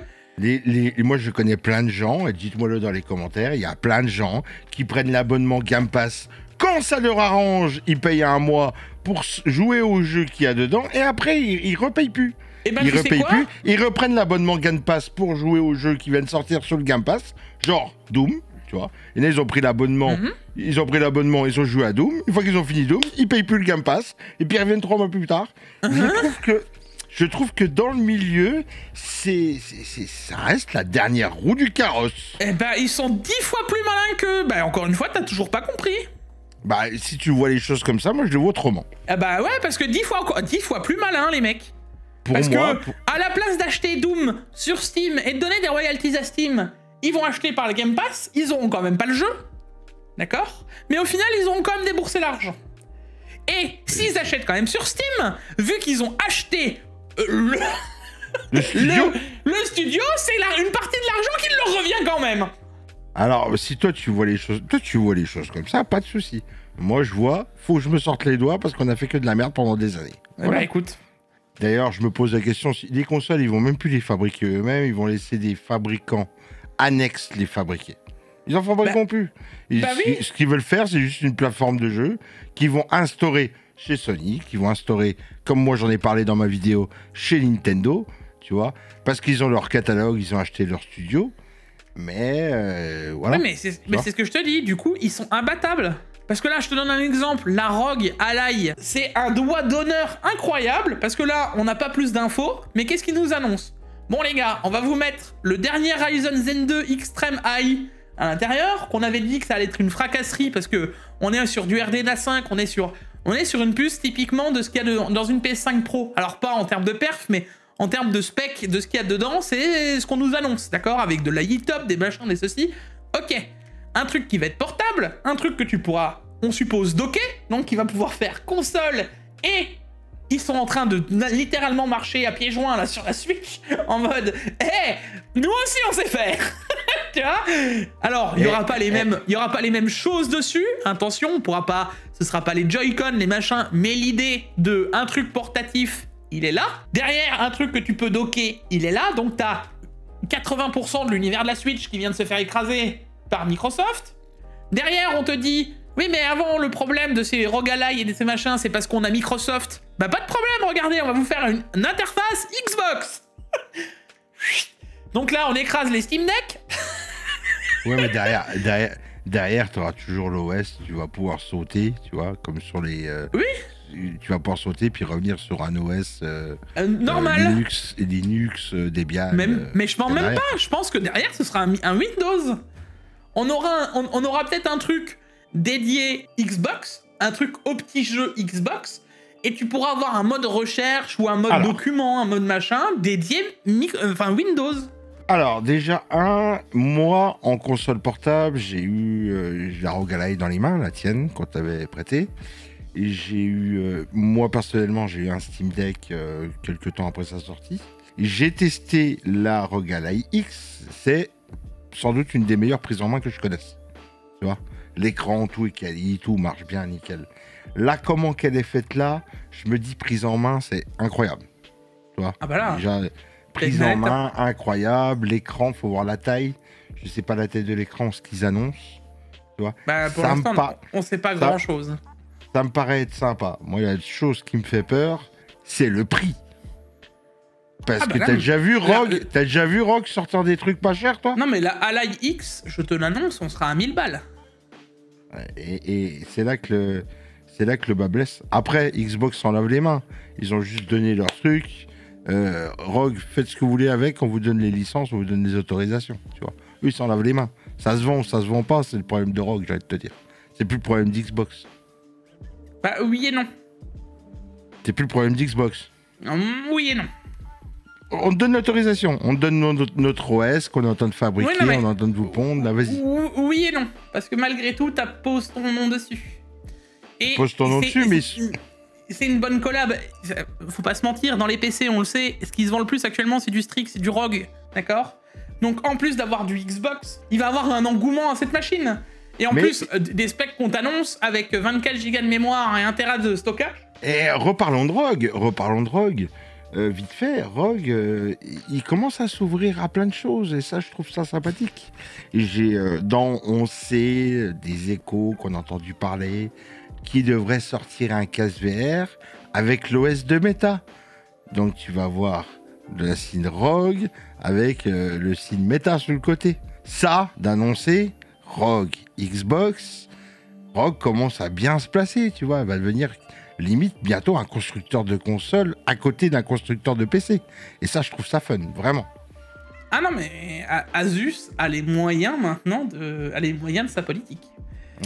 Moi, je connais plein de gens, et dites-moi-le dans les commentaires, il y a plein de gens qui prennent l'abonnement Game Pass. Quand ça leur arrange, ils payent un mois pour jouer au jeu qu'il y a dedans, et après, ils repayent plus. Ils repayent plus, ils reprennent l'abonnement Game Pass pour jouer aux jeux qui viennent sortir sur le Game Pass, genre Doom. Tu vois. Et là, ils ont pris l'abonnement, ils ont joué à Doom. Une fois qu'ils ont fini Doom, ils payent plus le Game Pass, et puis ils reviennent 3 mois plus tard. Je trouve que dans le milieu, ça reste la dernière roue du carrosse. Ils sont 10 fois plus malins que... encore une fois, t'as toujours pas compris. Si tu vois les choses comme ça, moi je les vois autrement. Ouais, parce que 10 fois plus malins, les mecs. À la place d'acheter Doom sur Steam et de donner des royalties à Steam, ils vont acheter par le Game Pass, ils auront quand même pas le jeu. D'accord? Mais au final, ils auront quand même déboursé l'argent. Et s'ils achètent quand même sur Steam, vu qu'ils ont acheté le studio, c'est une partie de l'argent qui leur revient quand même. Alors, si toi tu vois les choses comme ça, pas de souci. Moi, je vois, faut que je me sorte les doigts parce qu'on a fait que de la merde pendant des années. Voilà. Écoute. D'ailleurs, je me pose la question, si les consoles, ils vont même plus les fabriquer eux-mêmes, ils vont laisser des fabricants annexes les fabriquer. Ils en fabriqueront plus. Ce qu'ils veulent faire, c'est juste une plateforme de jeu qu'ils vont instaurer chez Sony, qu'ils vont instaurer, comme moi j'en ai parlé dans ma vidéo, chez Nintendo, tu vois, parce qu'ils ont leur catalogue, ils ont acheté leur studio, mais voilà. Oui, mais c'est ce que je te dis, du coup, ils sont imbattables. Parce que là, je te donne un exemple, la ROG Ally, c'est un doigt d'honneur incroyable, parce que là, on n'a pas plus d'infos, mais qu'est-ce qu'ils nous annoncent? Bon les gars, on va vous mettre le dernier Ryzen Zen 2 Extreme High à l'intérieur, qu'on avait dit que ça allait être une fracasserie, parce que on est sur du RDNA 5, on est sur une puce typiquement de ce qu'il y a dans une PS5 Pro. Alors pas en termes de perf, mais en termes de spec, de ce qu'il y a dedans, c'est ce qu'on nous annonce, d'accord? Avec de la e-top, des machins, des ceci. Ok. Un truc qui va être portable, un truc que tu pourras, on suppose, docker, donc qui va pouvoir faire console, et ils sont en train de littéralement marcher à pieds joints là sur la Switch, en mode « Hey, nous aussi on sait faire !» Tu vois? Alors, il n'y aura pas les mêmes choses dessus, attention, on pourra pas, ce sera pas les Joy-Con, les machins, mais l'idée de un truc portatif, il est là. Derrière, un truc que tu peux docker, il est là, donc t'as 80% de l'univers de la Switch qui vient de se faire écraser par Microsoft. Derrière, on te dit, oui, mais avant, le problème de ces ROG Ally et de ces machins, c'est parce qu'on a Microsoft. Bah, pas de problème, regardez, on va vous faire une interface Xbox. Donc là, on écrase les Steam Deck. Ouais, mais derrière, tu auras toujours l'OS, tu vas pouvoir sauter, tu vois, comme sur les... Oui. Tu vas pouvoir sauter puis revenir sur un OS normal. Linux, Debian. Mais je pense même pas. Je pense que derrière, ce sera un Windows. On aura peut-être un truc dédié Xbox, un truc au petit jeu Xbox, et tu pourras avoir un mode recherche ou un mode document, un mode machin dédié Windows. Alors déjà, moi en console portable, j'ai eu la ROG Ally dans les mains, la tienne, qu'on t'avait prêtée. Et j'ai eu, moi personnellement, j'ai eu un Steam Deck quelques temps après sa sortie. J'ai testé la ROG Ally X, c'est sans doute une des meilleures prises en main que je connaisse. Tu vois, l'écran, tout est quali, tout marche bien, nickel. Là, comment qu'elle est faite là, je me dis prise en main, c'est incroyable. Tu vois, ah bah là, déjà, prise en main, incroyable. L'écran, faut voir la taille. Je sais pas la taille de l'écran, ce qu'ils annoncent. Tu vois, bah, pour l'instant, on sait pas grand chose. Ça me paraît être sympa. Moi, il y a une chose qui me fait peur, c'est le prix. Parce que t'as déjà vu Rogue sortir des trucs pas chers, toi? Non, mais la Ally X, je te l'annonce, on sera à 1000 balles. Et c'est là que le bas blesse. Après, Xbox s'en lave les mains. Ils ont juste donné leur truc. Rogue, faites ce que vous voulez avec, on vous donne les licences, on vous donne les autorisations. Tu vois. Eux, ils s'en lavent les mains. Ça se vend pas, c'est le problème de Rogue, j'ai envie de te dire. C'est plus le problème d'Xbox. Bah oui et non. C'est plus le problème d'Xbox. Oui et non. On te donne l'autorisation, on te donne notre OS qu'on est en train de fabriquer, on est en train de vous pondre, là vas-y. Oui et non, parce que malgré tout, t'as pose ton nom dessus. Pose ton nom dessus, mais... C'est une bonne collab, faut pas se mentir, dans les PC on le sait, ce qui se vend le plus actuellement c'est du Strix, c'est du ROG, d'accord? Donc en plus d'avoir du Xbox, il va avoir un engouement à cette machine. Et en plus, des specs qu'on t'annonce avec 24 Go de mémoire et 1 Tera de stockage. Et reparlons de Rogue. Vite fait, Rogue, il commence à s'ouvrir à plein de choses et ça, je trouve ça sympathique. On sait des échos qu'on a entendu parler qui devrait sortir un casque VR avec l'OS de Meta. Donc tu vas voir de la signe Rogue avec le signe Meta sur le côté. Ça, d'annoncer Rogue Xbox, Rogue commence à bien se placer, tu vois, elle va devenir limite bientôt un constructeur de console à côté d'un constructeur de PC. Et ça, je trouve ça fun, vraiment. Ah non, mais Asus a les moyens maintenant de sa politique.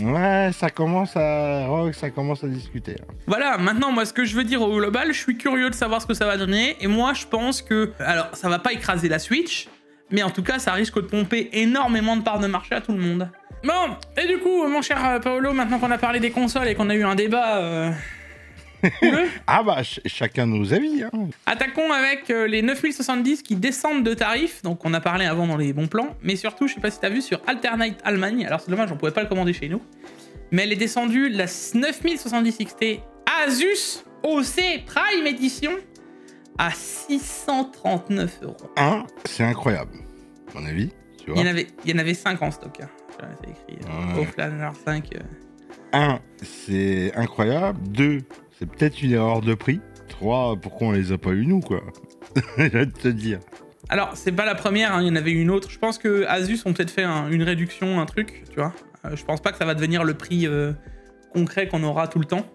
Ouais, ça commence à discuter. Voilà, maintenant, moi, ce que je veux dire au global, je suis curieux de savoir ce que ça va donner. Et moi, je pense que... Alors, ça va pas écraser la Switch, mais en tout cas, ça risque de pomper énormément de parts de marché à tout le monde. Bon, et du coup, mon cher Paolo, maintenant qu'on a parlé des consoles et qu'on a eu un débat... Ah bah, chacun nos avis. Hein. Attaquons avec les 9070 qui descendent de tarifs. Donc, on a parlé avant dans les bons plans. Mais surtout, je sais pas si t'as vu sur Alternate Allemagne. Alors, c'est dommage, on pouvait pas le commander chez nous. Mais elle est descendue, la 9070 XT Asus OC Prime Edition à 639 €. C'est incroyable. À mon avis, tu vois. Il y en avait 5 en stock. Hein. C'est écrit Offlaner 5. C'est incroyable. 2, c'est peut-être une erreur de prix. 3, pourquoi on les a pas eu nous, quoi. Je vais te dire. Alors, c'est pas la première, hein, il y en avait une autre. Je pense que Asus ont peut-être fait une réduction, un truc, tu vois. Je pense pas que ça va devenir le prix concret qu'on aura tout le temps.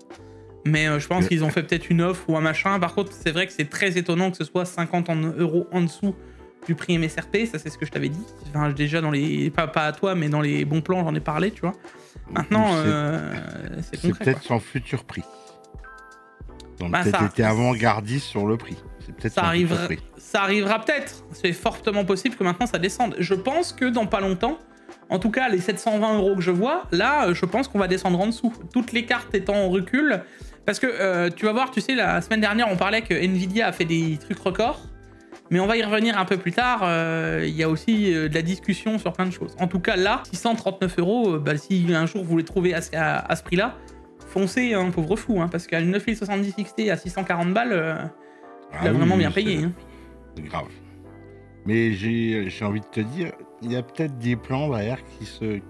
Mais je pense qu'ils ont fait peut-être une offre ou un machin. Par contre, c'est vrai que c'est très étonnant que ce soit 50 € en dessous du prix MSRP. Ça, c'est ce que je t'avais dit. Enfin, déjà, dans les... Pas à toi, mais dans les bons plans, j'en ai parlé, tu vois. Maintenant, c'est concret. C'est peut-être son futur prix. Donc peut-être été avant-gardiste sur le prix. C'est peut-être ça arrivera peut-être. C'est fortement possible que maintenant ça descende. Je pense que dans pas longtemps, en tout cas les 720 € que je vois, là, je pense qu'on va descendre en dessous. Toutes les cartes étant en recul. Parce que tu vas voir, tu sais, la semaine dernière, on parlait que Nvidia a fait des trucs records. Mais on va y revenir un peu plus tard. Il y a aussi de la discussion sur plein de choses. En tout cas, là, 639 €, bah, si un jour vous les trouvez à ce prix-là, foncez, hein, pauvre fou, hein, parce qu'à une 9070 XT à 640 balles, il a vraiment bien payé. Hein. C'est grave. Mais j'ai envie de te dire, il y a peut-être des plans derrière qui sont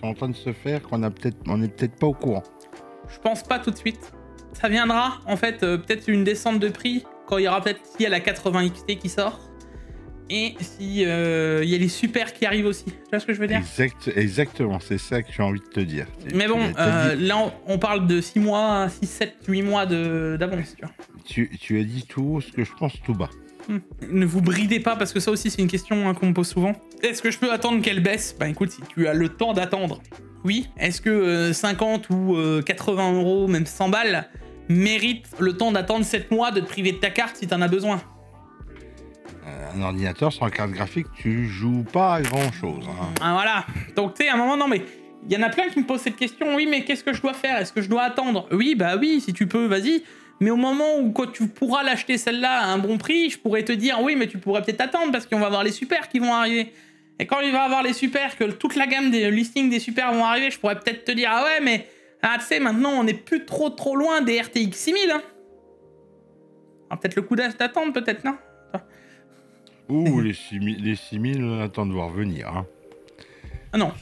en train de se faire on n'est peut-être pas au courant. Je pense pas tout de suite. Ça viendra, en fait, peut-être une descente de prix quand il y aura peut-être la 80 XT qui sort. Et si il y a les super qui arrivent aussi. Tu vois ce que je veux dire? Exactement, c'est ça que j'ai envie de te dire. Mais bon, là, on parle de 6 mois, 6, 7, 8 mois d'avance. Tu as dit tout haut ce que je pense tout bas. Ne vous bridez pas, parce que ça aussi, c'est une question qu'on me pose souvent. Est-ce que je peux attendre qu'elle baisse? Bah écoute, si tu as le temps d'attendre, oui. Est-ce que 50 ou 80 euros, même 100 balles, méritent le temps d'attendre 7 mois de te priver de ta carte si t'en as besoin? Un ordinateur sans carte graphique, tu joues pas à grand chose. Hein. Ah, voilà. Donc tu sais, à un moment, non mais il y en a plein qui me posent cette question. Oui, mais qu'est-ce que je dois faire? Est-ce que je dois attendre? Oui, bah oui, si tu peux, vas-y. Mais au moment où quand tu pourras l'acheter celle-là à un bon prix, je pourrais te dire oui, mais tu pourrais peut-être attendre parce qu'on va avoir les super qui vont arriver. Et quand il va avoir les super, que toute la gamme des listings des super vont arriver, je pourrais peut-être te dire ah ouais, mais tu sais, maintenant on n'est plus trop loin des RTX 6000. Hein. Alors peut-être le coup d'attendre, peut-être, non? Ouh, les 6000, on attend de voir venir. Hein. Ah non.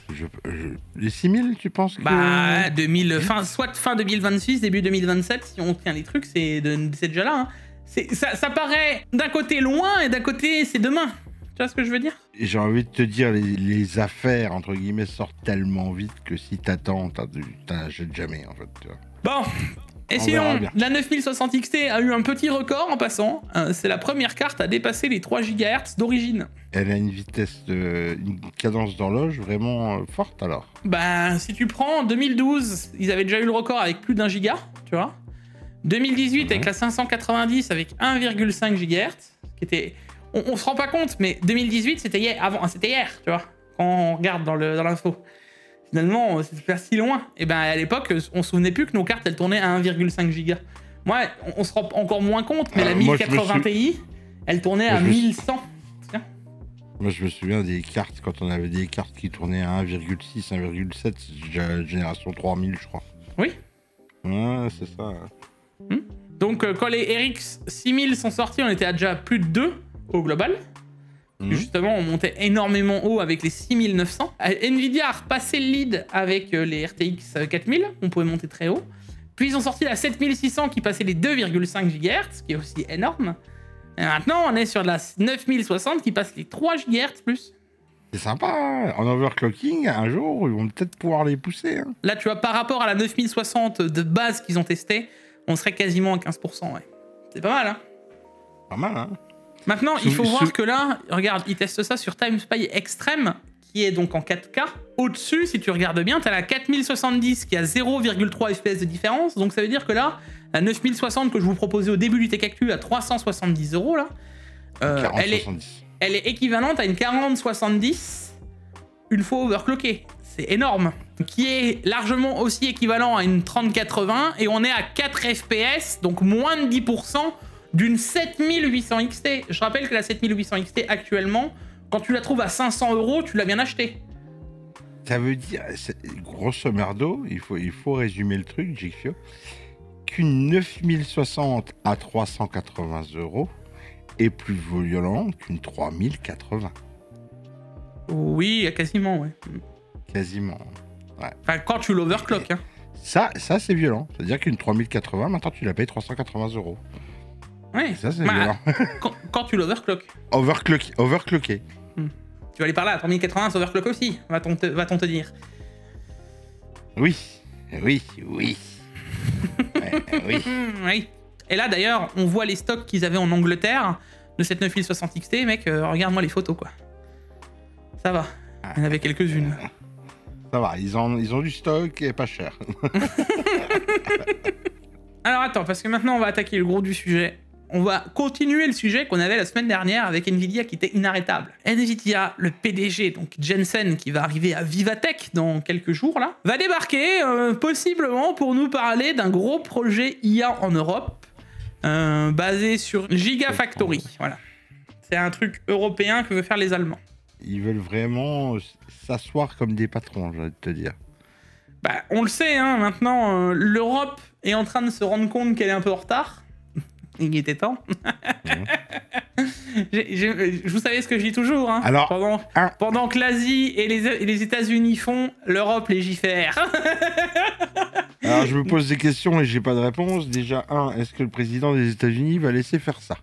Les 6000, tu penses que... Bah, soit fin 2026, début 2027, si on tient les trucs, c'est déjà là. Hein. Ça paraît d'un côté loin et d'un côté c'est demain. Tu vois ce que je veux dire? J'ai envie de te dire, les affaires, entre guillemets, sortent tellement vite que si t'attends, t'en achètes jamais, en fait. Tu vois. Bon, et sinon, la 9060 XT a eu un petit record en passant. C'est la première carte à dépasser les 3 GHz d'origine. Elle a une vitesse, une cadence d'horloge vraiment forte alors. Bah, si tu prends 2012, ils avaient déjà eu le record avec plus d'1 giga, tu vois. 2018 avec la 590 avec 1,5 GHz, qui était... On se rend pas compte, mais 2018 c'était hier, tu vois, quand on regarde dans l'info. Finalement, c'est pas si loin. Et ben à l'époque, on se souvenait plus que nos cartes elles tournaient à 1,5 giga. Moi, on se rend encore moins compte, mais la 1080 Ti, elle tournait à 1100. Moi, je me souviens des cartes, quand on avait des cartes qui tournaient à 1,6, 1,7, génération 3000, je crois. Oui. Ouais, c'est ça. Donc, quand les RX 6000 sont sortis, on était à déjà plus de 2 au global. Justement, on montait énormément haut avec les 6900. Nvidia a repassé le lead avec les RTX 4000. On pouvait monter très haut. Puis, ils ont sorti la 7600 qui passait les 2,5 GHz, qui est aussi énorme. Et maintenant, on est sur la 9060 qui passe les 3 GHz plus. C'est sympa, hein. En overclocking, un jour, ils vont peut-être pouvoir les pousser. Hein. Là, tu vois, par rapport à la 9060 de base qu'ils ont testé, on serait quasiment à 15%, ouais. C'est pas mal, hein. Pas mal, hein. Maintenant, il faut voir que là, regarde, ils testent ça sur TimeSpy Extreme, qui est donc en 4K. Au-dessus, si tu regardes bien, tu as la 4070 qui a 0,3 FPS de différence. Donc ça veut dire que là, la 9060 que je vous proposais au début du Tech Actu à 370 €, là, elle est équivalente à une 4070 une fois overclockée. C'est énorme. Qui est largement aussi équivalent à une 3080 et on est à 4 FPS, donc moins de 10% d'une 7800 XT. Je rappelle que la 7800 XT actuellement, quand tu la trouves à 500 €, tu l'as bien achetée. Ça veut dire, grosso merdo, il faut résumer le truc, Jigfio, qu'une 9060 à 380 € est plus violente qu'une 3080. Oui, quasiment, ouais. Quasiment, ouais. Enfin, quand tu l'overclock, hein. Ça c'est violent. C'est-à-dire qu'une 3080, maintenant tu la payes 380 €. Ouais. Ça, c'est violent. Quand tu l'overclock. Overclocké. Tu vas aller par là, 3080, c'est overclock aussi, va-t-on te dire. Oui. Ouais, oui. Oui. Et là, d'ailleurs, on voit les stocks qu'ils avaient en Angleterre de cette 9060 XT, mec, regarde-moi les photos, quoi. Ça va. Il y en avait quelques-unes. Ça va, ils ont du stock et pas cher. Alors attends, parce que maintenant on va attaquer le gros du sujet. On va continuer le sujet qu'on avait la semaine dernière avec Nvidia qui était inarrêtable. Nvidia, le PDG, donc Jensen, qui va arriver à Vivatech dans quelques jours là, va débarquer possiblement pour nous parler d'un gros projet IA en Europe basé sur Gigafactory. Voilà. C'est un truc européen que veulent faire les Allemands. Ils veulent vraiment s'asseoir comme des patrons, j'ai envie de te dire. Bah, on le sait, hein, maintenant, l'Europe est en train de se rendre compte qu'elle est un peu en retard. Il était temps. Vous savez ce que je dis toujours, hein. Alors, pendant que l'Asie et les États-Unis font, l'Europe légifère. Alors, je me pose des questions et j'ai pas de réponse. Déjà, est-ce que le président des États-Unis va laisser faire ça?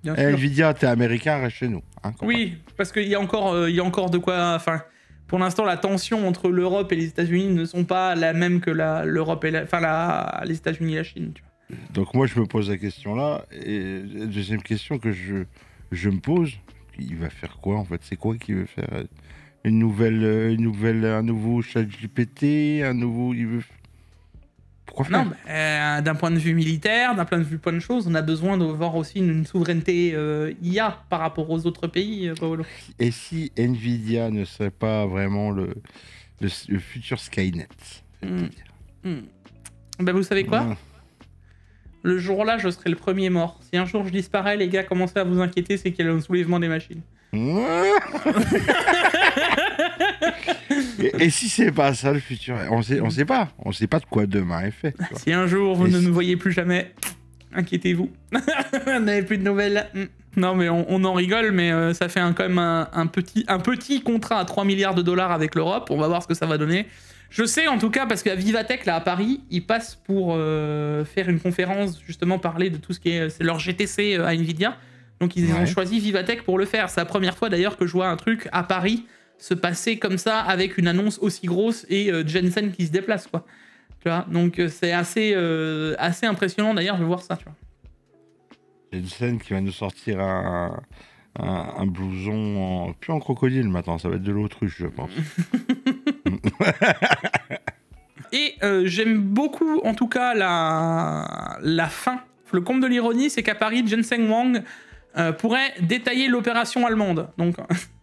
Nvidia, t'es américain, reste chez nous. Hein, oui, parce qu'il y a encore de quoi... Enfin, pour l'instant, la tension entre l'Europe et les États-Unis ne sont pas la même que l'Europe et les États-Unis et la Chine, tu vois. Donc moi, je me pose la question là. Et la deuxième question que je me pose, il va faire quoi en fait? C'est quoi qu'il veut faire? Un nouveau ChatGPT, il veut... Pourquoi faire? Non, d'un point de vue militaire, d'un point de vue plein de choses, on a besoin d'avoir aussi une souveraineté IA par rapport aux autres pays, Paolo. Et si Nvidia ne serait pas vraiment le futur Skynet? Ben, vous savez quoi? Le jour-là, je serai le premier mort. Si un jour je disparais, les gars, commencez à vous inquiéter, c'est qu'il y a un soulèvement des machines. Et si c'est pas ça le futur? On sait pas de quoi demain est fait. Si un jour vous ne me voyez plus jamais, inquiétez-vous. Vous n'avez plus de nouvelles. Non mais on en rigole, mais ça fait quand même un petit contrat à 3 milliards de dollars avec l'Europe. On va voir ce que ça va donner. Je sais en tout cas parce qu'à Vivatech là à Paris, ils passent pour faire une conférence, justement parler de tout ce qui est leur GTC à Nvidia. Donc ils ont choisi Vivatech pour le faire. C'est la première fois d'ailleurs que je vois un truc à Paris se passer comme ça avec une annonce aussi grosse et Jensen qui se déplace, quoi. Tu vois, donc c'est assez impressionnant d'ailleurs de voir ça, tu vois. Jensen qui va nous sortir un blouson plus en crocodile maintenant, ça va être de l'autruche, je pense. Et j'aime beaucoup en tout cas la fin. Le comble de l'ironie, c'est qu'à Paris, Jensen Huang pourrait détailler l'opération allemande. Donc,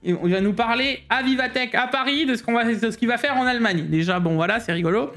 il va nous parler à Vivatech, à Paris, de ce qu'il va faire en Allemagne. Déjà, bon, voilà, c'est rigolo.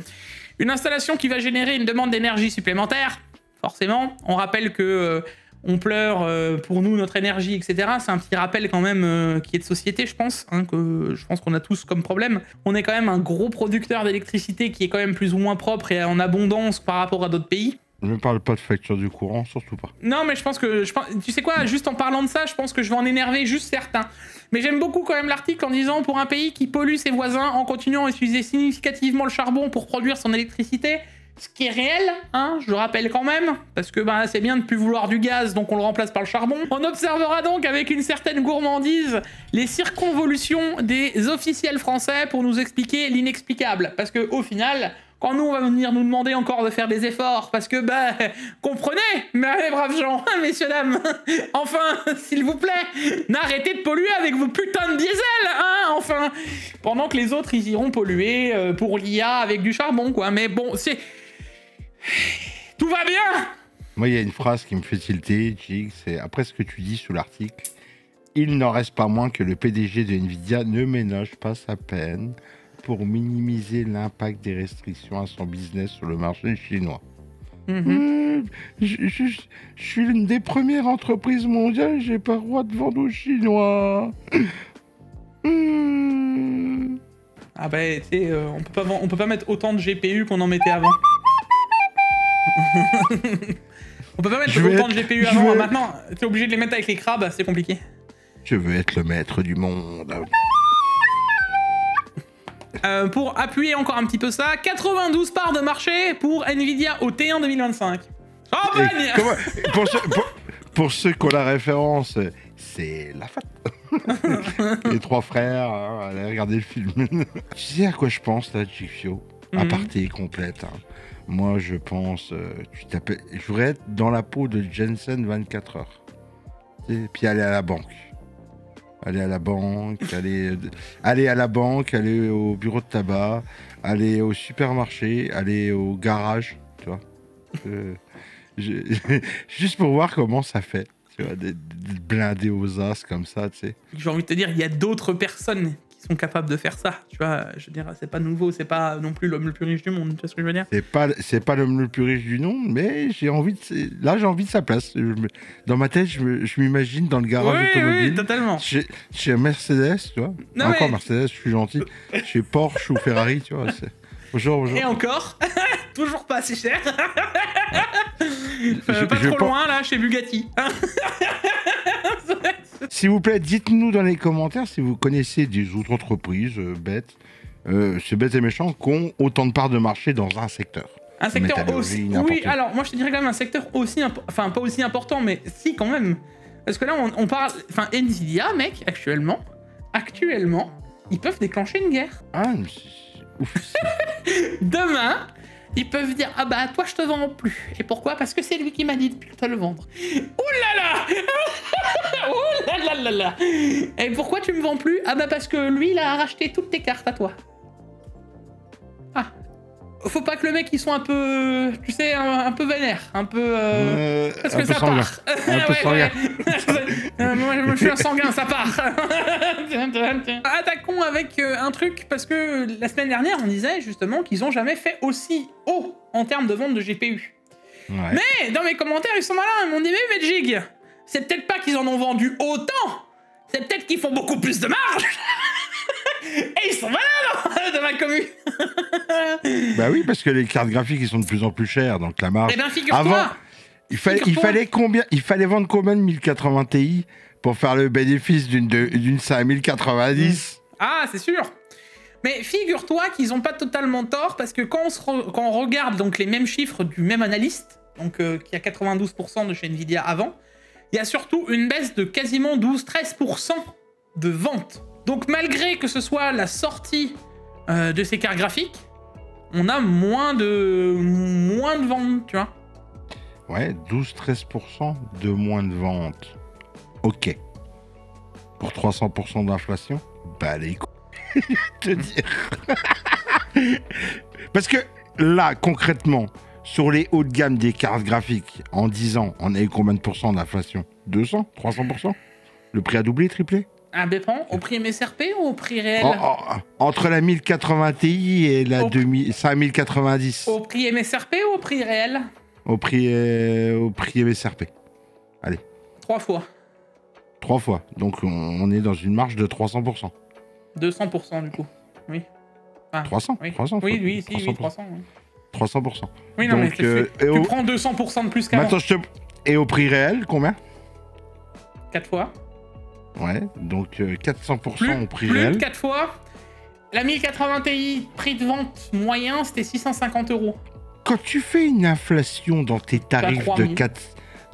Une installation qui va générer une demande d'énergie supplémentaire, forcément. On rappelle que on pleure pour nous, notre énergie, etc. C'est un petit rappel quand même qui est de société, je pense, hein, que je pense qu'on a tous comme problème. On est quand même un gros producteur d'électricité qui est quand même plus ou moins propre et en abondance par rapport à d'autres pays. Ne parle pas de facture du courant, surtout pas. Non, mais je pense que... tu sais quoi, juste en parlant de ça, je pense que je vais en énerver juste certains. Mais j'aime beaucoup quand même l'article en disant, pour un pays qui pollue ses voisins en continuant à utiliser significativement le charbon pour produire son électricité, ce qui est réel, hein, je le rappelle quand même, parce que bah, c'est bien de ne plus vouloir du gaz, donc on le remplace par le charbon. On observera donc avec une certaine gourmandise les circonvolutions des officiels français pour nous expliquer l'inexplicable. Parce que au final... Quand nous, on va venir nous demander encore de faire des efforts, parce que, bah, comprenez, mes braves gens, messieurs, dames, enfin, s'il vous plaît, n'arrêtez de polluer avec vos putains de diesel, hein, enfin, pendant que les autres, ils iront polluer pour l'IA avec du charbon, quoi, mais bon, c'est... Tout va bien. Moi, il y a une phrase qui me fait tilter, Jig, c'est après ce que tu dis sous l'article, il n'en reste pas moins que le PDG de Nvidia ne ménage pas sa peine pour minimiser l'impact des restrictions à son business sur le marché chinois. Je suis l'une des premières entreprises mondiales, j'ai pas le droit de vendre aux Chinois. Ah bah, tu sais, on peut pas mettre autant de GPU qu'on en mettait avant. On peut pas mettre autant de GPU avant. Maintenant, t'es obligé de les mettre avec les crabes, c'est compliqué. Je veux être le maître du monde. Pour appuyer encore un petit peu ça, 92 parts de marché pour Nvidia au T1 2025. Oh ben pour ceux qui ont la référence, c'est la fête. Les trois frères, hein, allez regarder le film. Tu sais à quoi je pense là, Jigfio? Aparté complète. Hein. Moi, je pense, je voudrais être dans la peau de Jensen 24 heures. Et puis aller à la banque. Aller à la banque, aller au bureau de tabac, aller au supermarché, aller au garage, tu vois. Juste pour voir comment ça fait, tu vois, d'être blindé aux as comme ça, tu sais. J'ai envie de te dire, il y a d'autres personnes qui sont capables de faire ça, tu vois. Je veux dire, c'est pas nouveau, c'est pas non plus l'homme le plus riche du monde, tu vois ce que je veux dire. C'est pas l'homme le plus riche du monde, mais j'ai envie de sa place. Dans ma tête, je m'imagine dans le garage automobile. Oui, totalement. Chez Mercedes, tu vois. Non, encore Mercedes, je suis gentil. Chez Porsche ou Ferrari, tu vois. Bonjour. Et encore Toujours pas assez cher. Pas trop loin, là, chez Bugatti. S'il vous plaît, dites-nous dans les commentaires si vous connaissez des autres entreprises bêtes, c'est bête et méchant, qui ont autant de parts de marché dans un secteur. Un secteur aussi... Oui, alors, moi, je te dirais quand même un secteur aussi... Enfin, pas aussi important, mais si, quand même. Parce que là, on parle... Enfin, Nvidia, mec, actuellement, ils peuvent déclencher une guerre. Ah, mais ouf. Demain, ils peuvent dire, ah bah, toi, je te vends plus. Et pourquoi? Parce que c'est lui qui m'a dit de te le vendre. Ouh là là. Ouh là là là là. Et pourquoi tu me vends plus? Ah bah, parce que lui, il a racheté toutes tes cartes à toi. Ah. Faut pas que le mec, il soit un peu, tu sais, un peu vénère, un peu... parce que ça part. Un peu sanguin. Moi, je suis un sanguin, ça part. Attaquons avec un truc, parce que la semaine dernière, on disait justement qu'ils ont jamais fait aussi haut en termes de vente de GPU. Ouais. Mais dans mes commentaires, ils sont malins, ils m'ont dit, mais Medjig, c'est peut-être pas qu'ils en ont vendu autant, c'est peut-être qu'ils font beaucoup plus de marge. Et ils sont malins dans ma commune. Bah oui, parce que les cartes graphiques, ils sont de plus en plus chères, donc la marge... Eh ben, figure-toi. Avant, il fallait combien? Il fallait vendre combien de 1080 Ti pour faire le bénéfice d'une 5090? Ah, c'est sûr. Mais figure-toi qu'ils n'ont pas totalement tort, parce que quand on regarde donc les mêmes chiffres du même analyste, donc qui a 92% de chez Nvidia avant, il y a surtout une baisse de quasiment 12-13% de ventes. Donc malgré que ce soit la sortie de ces cartes graphiques, on a moins de ventes, tu vois. Ouais, 12-13% de moins de ventes. Ok. Pour 300% d'inflation, bah les couilles, te dire. Parce que là, concrètement, sur les hauts de gamme des cartes graphiques, en 10 ans, on a eu combien de pourcents d'inflation? 200? 300%? Le prix a doublé, triplé? Ah, dépend. Au prix MSRP ou au prix réel? Entre la 1080 Ti et la 5090. Au prix MSRP ou au prix réel? Au prix MSRP. Allez. 3 fois. 3 fois. Donc on est dans une marge de 300%. 200% du coup. Oui. Ah, 300, oui. 300. Oui, oui, si, 300%. Oui, 300. Oui. 300%. Oui, non, donc, mais tu prends 200% de plus qu'avant. Et au prix réel, combien? 4 fois. Ouais, donc 400% au prix réel. Plus de 4 fois. La 1080 Ti, prix de vente moyen, c'était 650 €. Quand tu fais une inflation dans tes tarifs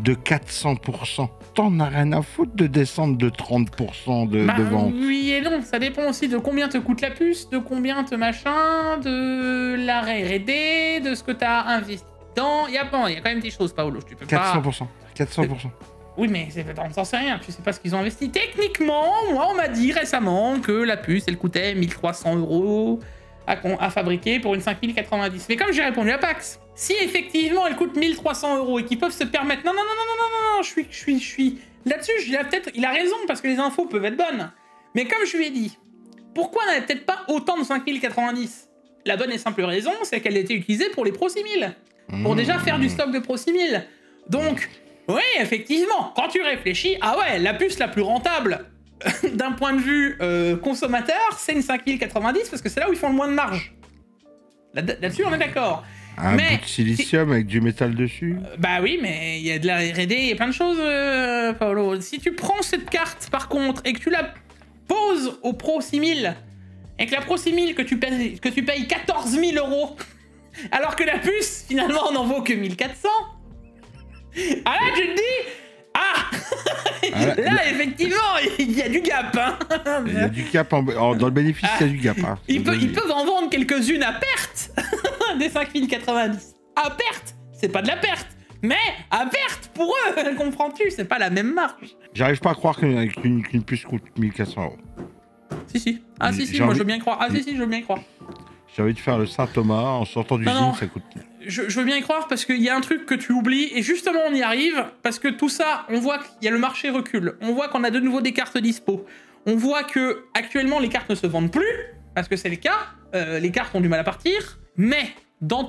de 400%, t'en as rien à foutre de descendre de 30% de vente. Oui et non, ça dépend aussi de combien te coûte la puce, de combien te machin, de la R&D, de ce que t'as investi dans... Il y a quand même des choses, Paolo, tu peux 400%. pas... 400%. Oui, mais on s'en sait rien, tu sais pas ce qu'ils ont investi. Techniquement, moi, on m'a dit récemment que la puce, elle coûtait 1300 € à fabriquer pour une 5090. Mais comme j'ai répondu à Pax, si effectivement elle coûte 1300 € et qu'ils peuvent se permettre... Non, je suis... Là-dessus, il a raison, parce que les infos peuvent être bonnes. Mais comme je lui ai dit, pourquoi on n'avait peut-être pas autant de 5090? La bonne et simple raison, c'est qu'elle était utilisée pour les Pro 6000. Pour déjà faire du stock de Pro 6000. Donc... Oui, effectivement, quand tu réfléchis, ah ouais, la puce la plus rentable d'un point de vue consommateur, c'est une 5090 parce que c'est là où ils font le moins de marge. Là-dessus, on est d'accord. Un bout de silicium avec du métal dessus. Bah oui, mais il y a de la R&D, il y a plein de choses, Paolo. Si tu prends cette carte, par contre, et que tu la poses au Pro 6000, et que la Pro 6000 que tu payes 14 000 €, alors que la puce, finalement, n'en vaut que 1400. Ah là, tu te dis... Ah là, effectivement, il y a du gap, hein. Il y a du gap, dans le bénéfice, il y a du gap. Hein. Ils peuvent en vendre quelques-unes à perte, des 5090. À perte, c'est pas de la perte, mais à perte pour eux, comprends-tu? C'est pas la même marge. J'arrive pas à croire qu'une puce coûte 1400 €. Si. Ah si, moi je veux bien y croire. Ah si, je veux bien y croire. J'ai envie de faire le Saint-Thomas en sortant d'usine, ça coûte... Je veux bien y croire parce qu'il y a un truc que tu oublies et justement on y arrive parce que tout ça, on voit qu'il y a le marché recul, on voit qu'on a de nouveau des cartes dispo, on voit que actuellement les cartes ne se vendent plus parce que c'est le cas, les cartes ont du mal à partir, mais dans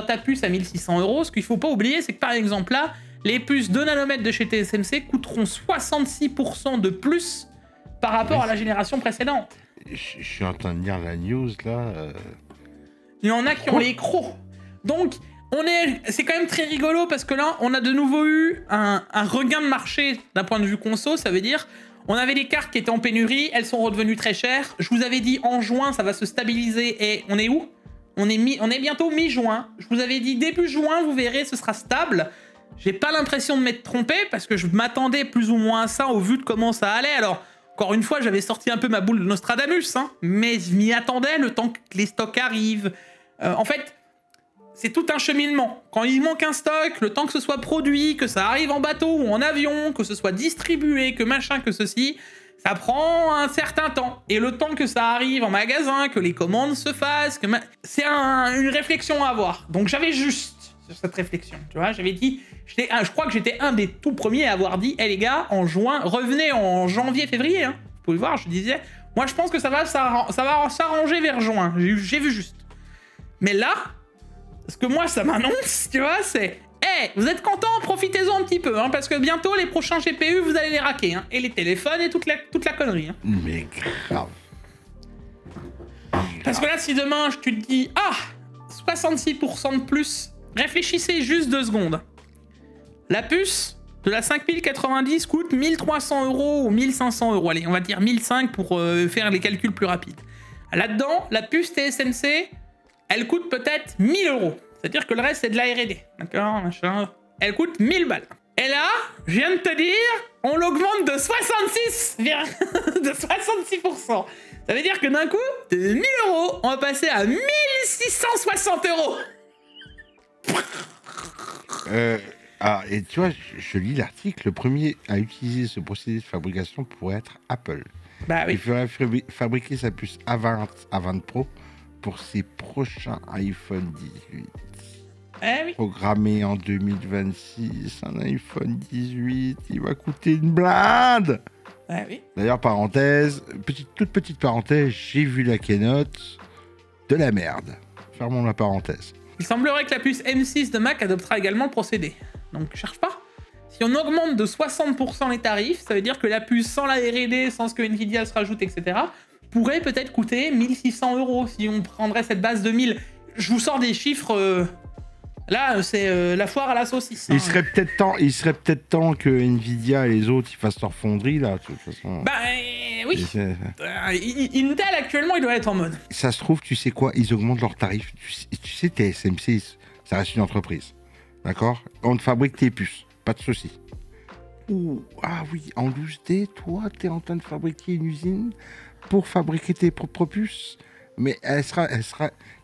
ta puce à 1600 €, ce qu'il faut pas oublier, c'est que par exemple là, les puces 2 nanomètres de chez TSMC coûteront 66% de plus par rapport à la génération précédente. Je suis en train de lire la news là. Il y en a qui ont les crocs. Donc, c'est quand même très rigolo parce que là, on a de nouveau eu un regain de marché d'un point de vue conso. Ça veut dire, on avait des cartes qui étaient en pénurie, elles sont redevenues très chères. Je vous avais dit, en juin, ça va se stabiliser. Et on est où? On est bientôt mi-juin. Je vous avais dit, début juin, vous verrez, ce sera stable. J'ai pas l'impression de m'être trompé parce que je m'attendais plus ou moins à ça au vu de comment ça allait. Alors, encore une fois, j'avais sorti un peu ma boule de Nostradamus, hein, mais je m'y attendais le temps que les stocks arrivent. En fait, c'est tout un cheminement. Quand il manque un stock, le temps que ce soit produit, que ça arrive en bateau ou en avion, que ce soit distribué, que machin, que ceci, ça prend un certain temps. Et le temps que ça arrive en magasin, que les commandes se fassent, c'est une réflexion à avoir. Donc j'avais juste sur cette réflexion, tu vois, j'avais dit, je crois que j'étais un des tout premiers à avoir dit, les gars, en juin, revenez en janvier, février, hein. Vous pouvez voir, je disais, moi je pense que ça va s'arranger vers juin, j'ai vu juste. Mais là, ce que moi ça m'annonce, tu vois, c'est, vous êtes contents, profitez-en un petit peu, hein, parce que bientôt les prochains GPU, vous allez les raquer, hein, et les téléphones et toute la connerie. Hein. Mais grave. Parce que là, si demain je te dis, 66% de plus, réfléchissez juste 2 secondes. La puce de la 5090 coûte 1300 € ou 1500 €. Allez, on va dire 1500 pour faire les calculs plus rapides. Là-dedans, la puce TSMC, elle coûte peut-être 1000 €. C'est-à-dire que le reste, c'est de la R&D. D'accord, machin. Elle coûte 1000 balles. Et là, je viens de te dire, on l'augmente de 66%. Ça veut dire que d'un coup, de 1000 €, on va passer à 1660 €. Et tu vois, je lis l'article, le premier à utiliser ce procédé de fabrication pourrait être Apple. Bah oui. Il ferait fabriquer sa puce A20 Pro pour ses prochains iPhone 18. Eh oui. Programmé en 2026, un iPhone 18, il va coûter une blinde. Eh oui. D'ailleurs, parenthèse, toute petite parenthèse, j'ai vu la keynote de la merde. Fermons la parenthèse. Il semblerait que la puce M6 de Mac adoptera également le procédé. Donc, cherche pas. Si on augmente de 60% les tarifs, ça veut dire que la puce sans la R&D, sans ce que Nvidia se rajoute, etc., pourrait peut-être coûter 1600 € si on prendrait cette base de 1000. Je vous sors des chiffres... Là, c'est la foire à la saucisse. Il serait peut-être temps que Nvidia et les autres ils fassent leur fonderie, là, de toute façon. Bah, oui. Intel, actuellement, il doit être en mode. Ça se trouve, tu sais quoi, ils augmentent leurs tarifs. Tu sais, TSMC, ça reste une entreprise. D'accord? On te fabrique tes puces. Pas de souci. Ah oui, en 12D, toi, t'es en train de fabriquer une usine pour fabriquer tes propres puces. Mais elle sera...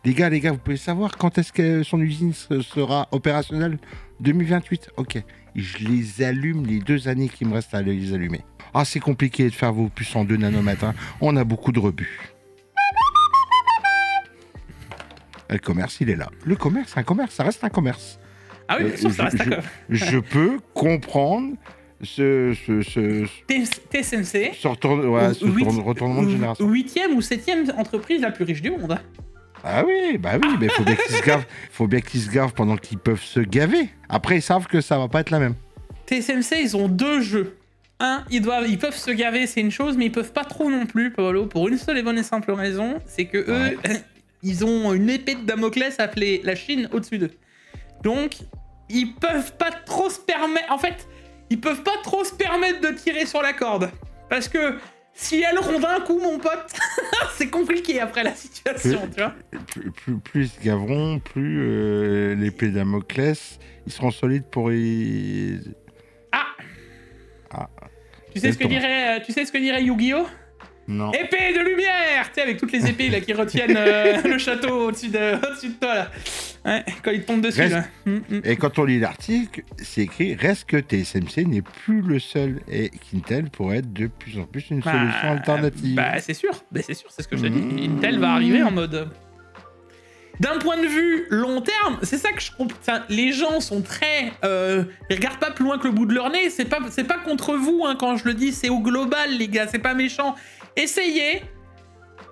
Les gars, vous pouvez savoir quand est-ce que son usine sera opérationnelle? 2028. Ok. Je les allume les 2 années qui me restent à les allumer. Ah, c'est compliqué de faire vos puces en 2 nanomètres. Hein. On a beaucoup de rebut. Le commerce, il est là. Le commerce, un commerce, ça reste un commerce. Ah oui, bien sûr, ça reste un commerce. Je peux comprendre TSMC, ce retournement de génération. 8e ou 7e entreprise la plus riche du monde. Ah oui, mais faut bien qu'ils se gavent pendant qu'ils peuvent se gaver. Après, ils savent que ça va pas être la même. TSMC, ils ont 2 jeux. Ils peuvent se gaver, c'est une chose, mais ils peuvent pas trop non plus, Paolo, pour une seule et bonne et simple raison, c'est que eux, ils ont une épée de Damoclès appelée la Chine au-dessus d'eux. Donc, ils peuvent pas trop se permettre... En fait, ils peuvent pas trop se permettre de tirer sur la corde. Parce que si elles rondent un coup, mon pote, c'est compliqué après la situation, tu vois. Plus ils se gaveront, plus l'épée de Damoclès, ils seront solides pour y... Tu sais ce que dirait Yu-Gi-Oh? Non. Épée de lumière! Tu sais, avec toutes les épées là, qui retiennent le château au-dessus de toi, là. Ouais, quand ils tombent dessus, là. Et quand on lit l'article, c'est écrit « Reste que TSMC n'est plus le seul et qu'Intel pourrait être de plus en plus une solution alternative. » C'est sûr, c'est ce que je te dis. Intel va arriver en mode... D'un point de vue long terme, c'est ça que je comprends. Enfin, les gens sont très... ils regardent pas plus loin que le bout de leur nez. C'est pas contre vous, hein, quand je le dis. C'est au global, les gars. C'est pas méchant. Essayez,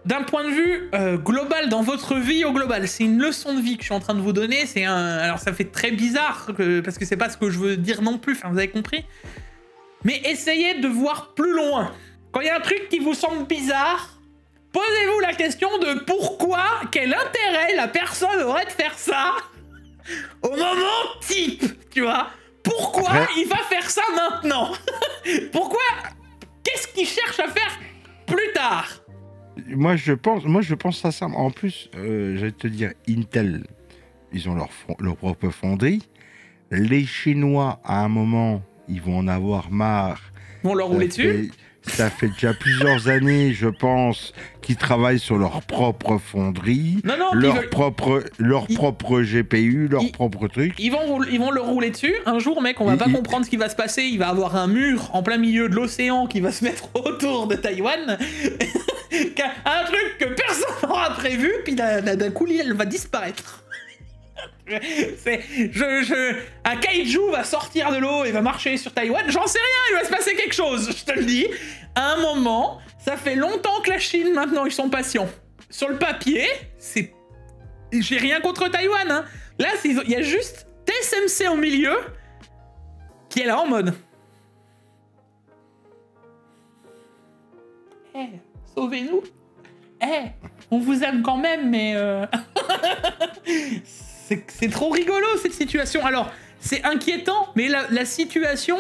d'un point de vue global, dans votre vie au global. C'est une leçon de vie que je suis en train de vous donner. Alors, ça fait très bizarre, parce que c'est pas ce que je veux dire non plus. Enfin, vous avez compris. Mais essayez de voir plus loin. Quand il y a un truc qui vous semble bizarre... Posez-vous la question de pourquoi, quel intérêt la personne aurait de faire ça Au moment type, tu vois. Pourquoi il va faire ça maintenant? Pourquoi? Qu'est-ce qu'il cherche à faire plus tard? Moi, je pense à ça. En plus, j'allais te dire, Intel, ils ont leur propre fonderie. Les Chinois, à un moment, ils vont en avoir marre. Ils vont leur rouler dessus. Ça fait déjà plusieurs années, je pense, qu'ils travaillent sur leur propre fonderie, leur propre GPU, leur propre truc. Ils vont leur rouler dessus. Un jour, mec, on va pas comprendre ce qui va se passer. Il va avoir un mur en plein milieu de l'océan qui va se mettre autour de Taïwan. Un truc que personne n'aura prévu, puis d'un coup, elle va disparaître. Un kaiju va sortir de l'eau et va marcher sur Taïwan. J'en sais rien, il va se passer quelque chose, je te le dis. À un moment, ça fait longtemps que la Chine, maintenant, ils sont patients. Sur le papier, c'est... J'ai rien contre Taïwan, hein. Là, il y a juste TSMC au milieu qui est là en mode... Sauvez-nous. On vous aime quand même, mais... C'est trop rigolo, cette situation. Alors, c'est inquiétant, mais la situation,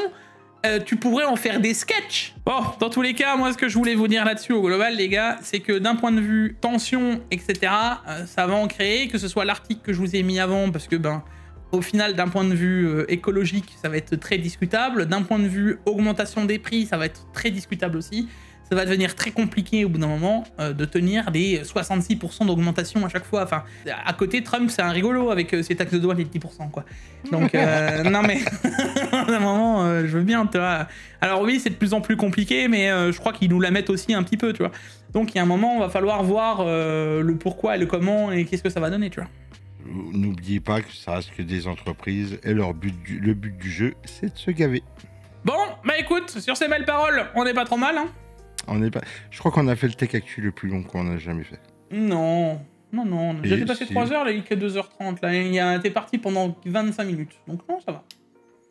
tu pourrais en faire des sketchs. Bon, dans tous les cas, moi, ce que je voulais vous dire là-dessus, au global, les gars, c'est que d'un point de vue tension, etc., ça va en créer, que ce soit l'article que je vous ai mis avant, parce que, au final, d'un point de vue écologique, ça va être très discutable. D'un point de vue augmentation des prix, ça va être très discutable aussi. Ça va devenir très compliqué au bout d'un moment de tenir des 66% d'augmentation à chaque fois. Enfin, à côté, Trump, c'est un rigolo avec ses taxes de douane et 10%, quoi. Donc, non mais, à un moment, je veux bien, tu vois. Alors oui, c'est de plus en plus compliqué, mais je crois qu'ils nous la mettent aussi un petit peu, tu vois. Donc, il y a un moment, il va falloir voir le pourquoi et le comment et qu'est-ce que ça va donner, tu vois. N'oubliez pas que ça reste que des entreprises et le but du jeu, c'est de se gaver. Bon, bah écoute, sur ces belles paroles, on n'est pas trop mal, hein. Je crois qu'on a fait le tech actu le plus long qu'on a jamais fait. Non. J'ai passé 3 heures, là, il est que 2h30. Là, t'es parti pendant 25 minutes. Donc non, ça va.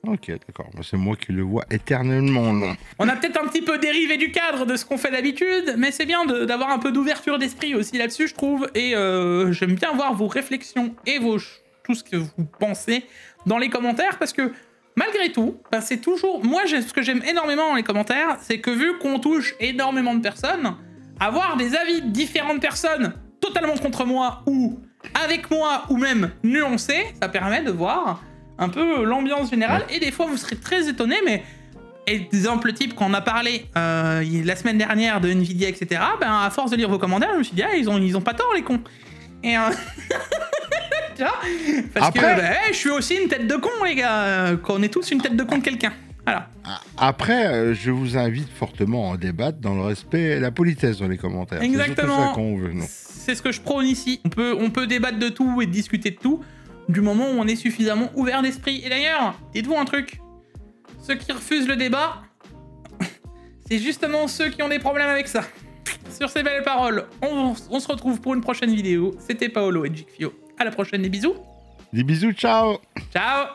Ok, d'accord. C'est moi qui le vois éternellement long. On a peut-être un petit peu dérivé du cadre de ce qu'on fait d'habitude, mais c'est bien d'avoir un peu d'ouverture d'esprit aussi là-dessus, je trouve. Et j'aime bien voir vos réflexions et tout ce que vous pensez dans les commentaires, parce que malgré tout, c'est toujours... Moi, ce que j'aime énormément dans les commentaires, c'est que vu qu'on touche énormément de personnes, avoir des avis de différentes personnes totalement contre moi, ou avec moi, ou même nuancés, ça permet de voir un peu l'ambiance générale. Et des fois, vous serez très étonnés, mais... Exemple type, quand on a parlé la semaine dernière de Nvidia, etc., à force de lire vos commentaires, je me suis dit, ils ont pas tort, les cons. Et... tu vois, parce que je suis aussi une tête de con, les gars. Qu'on est tous une tête de con de quelqu'un. Voilà. Après, je vous invite fortement à en débattre dans le respect et la politesse dans les commentaires. Exactement. C'est c'est ce que je prône ici. On peut débattre de tout et discuter de tout du moment où on est suffisamment ouvert d'esprit. Et d'ailleurs, dites-vous un truc. Ceux qui refusent le débat, c'est justement ceux qui ont des problèmes avec ça. Sur ces belles paroles, on se retrouve pour une prochaine vidéo. C'était Paolo et Jikfio. À la prochaine, des bisous. Des bisous, ciao. Ciao.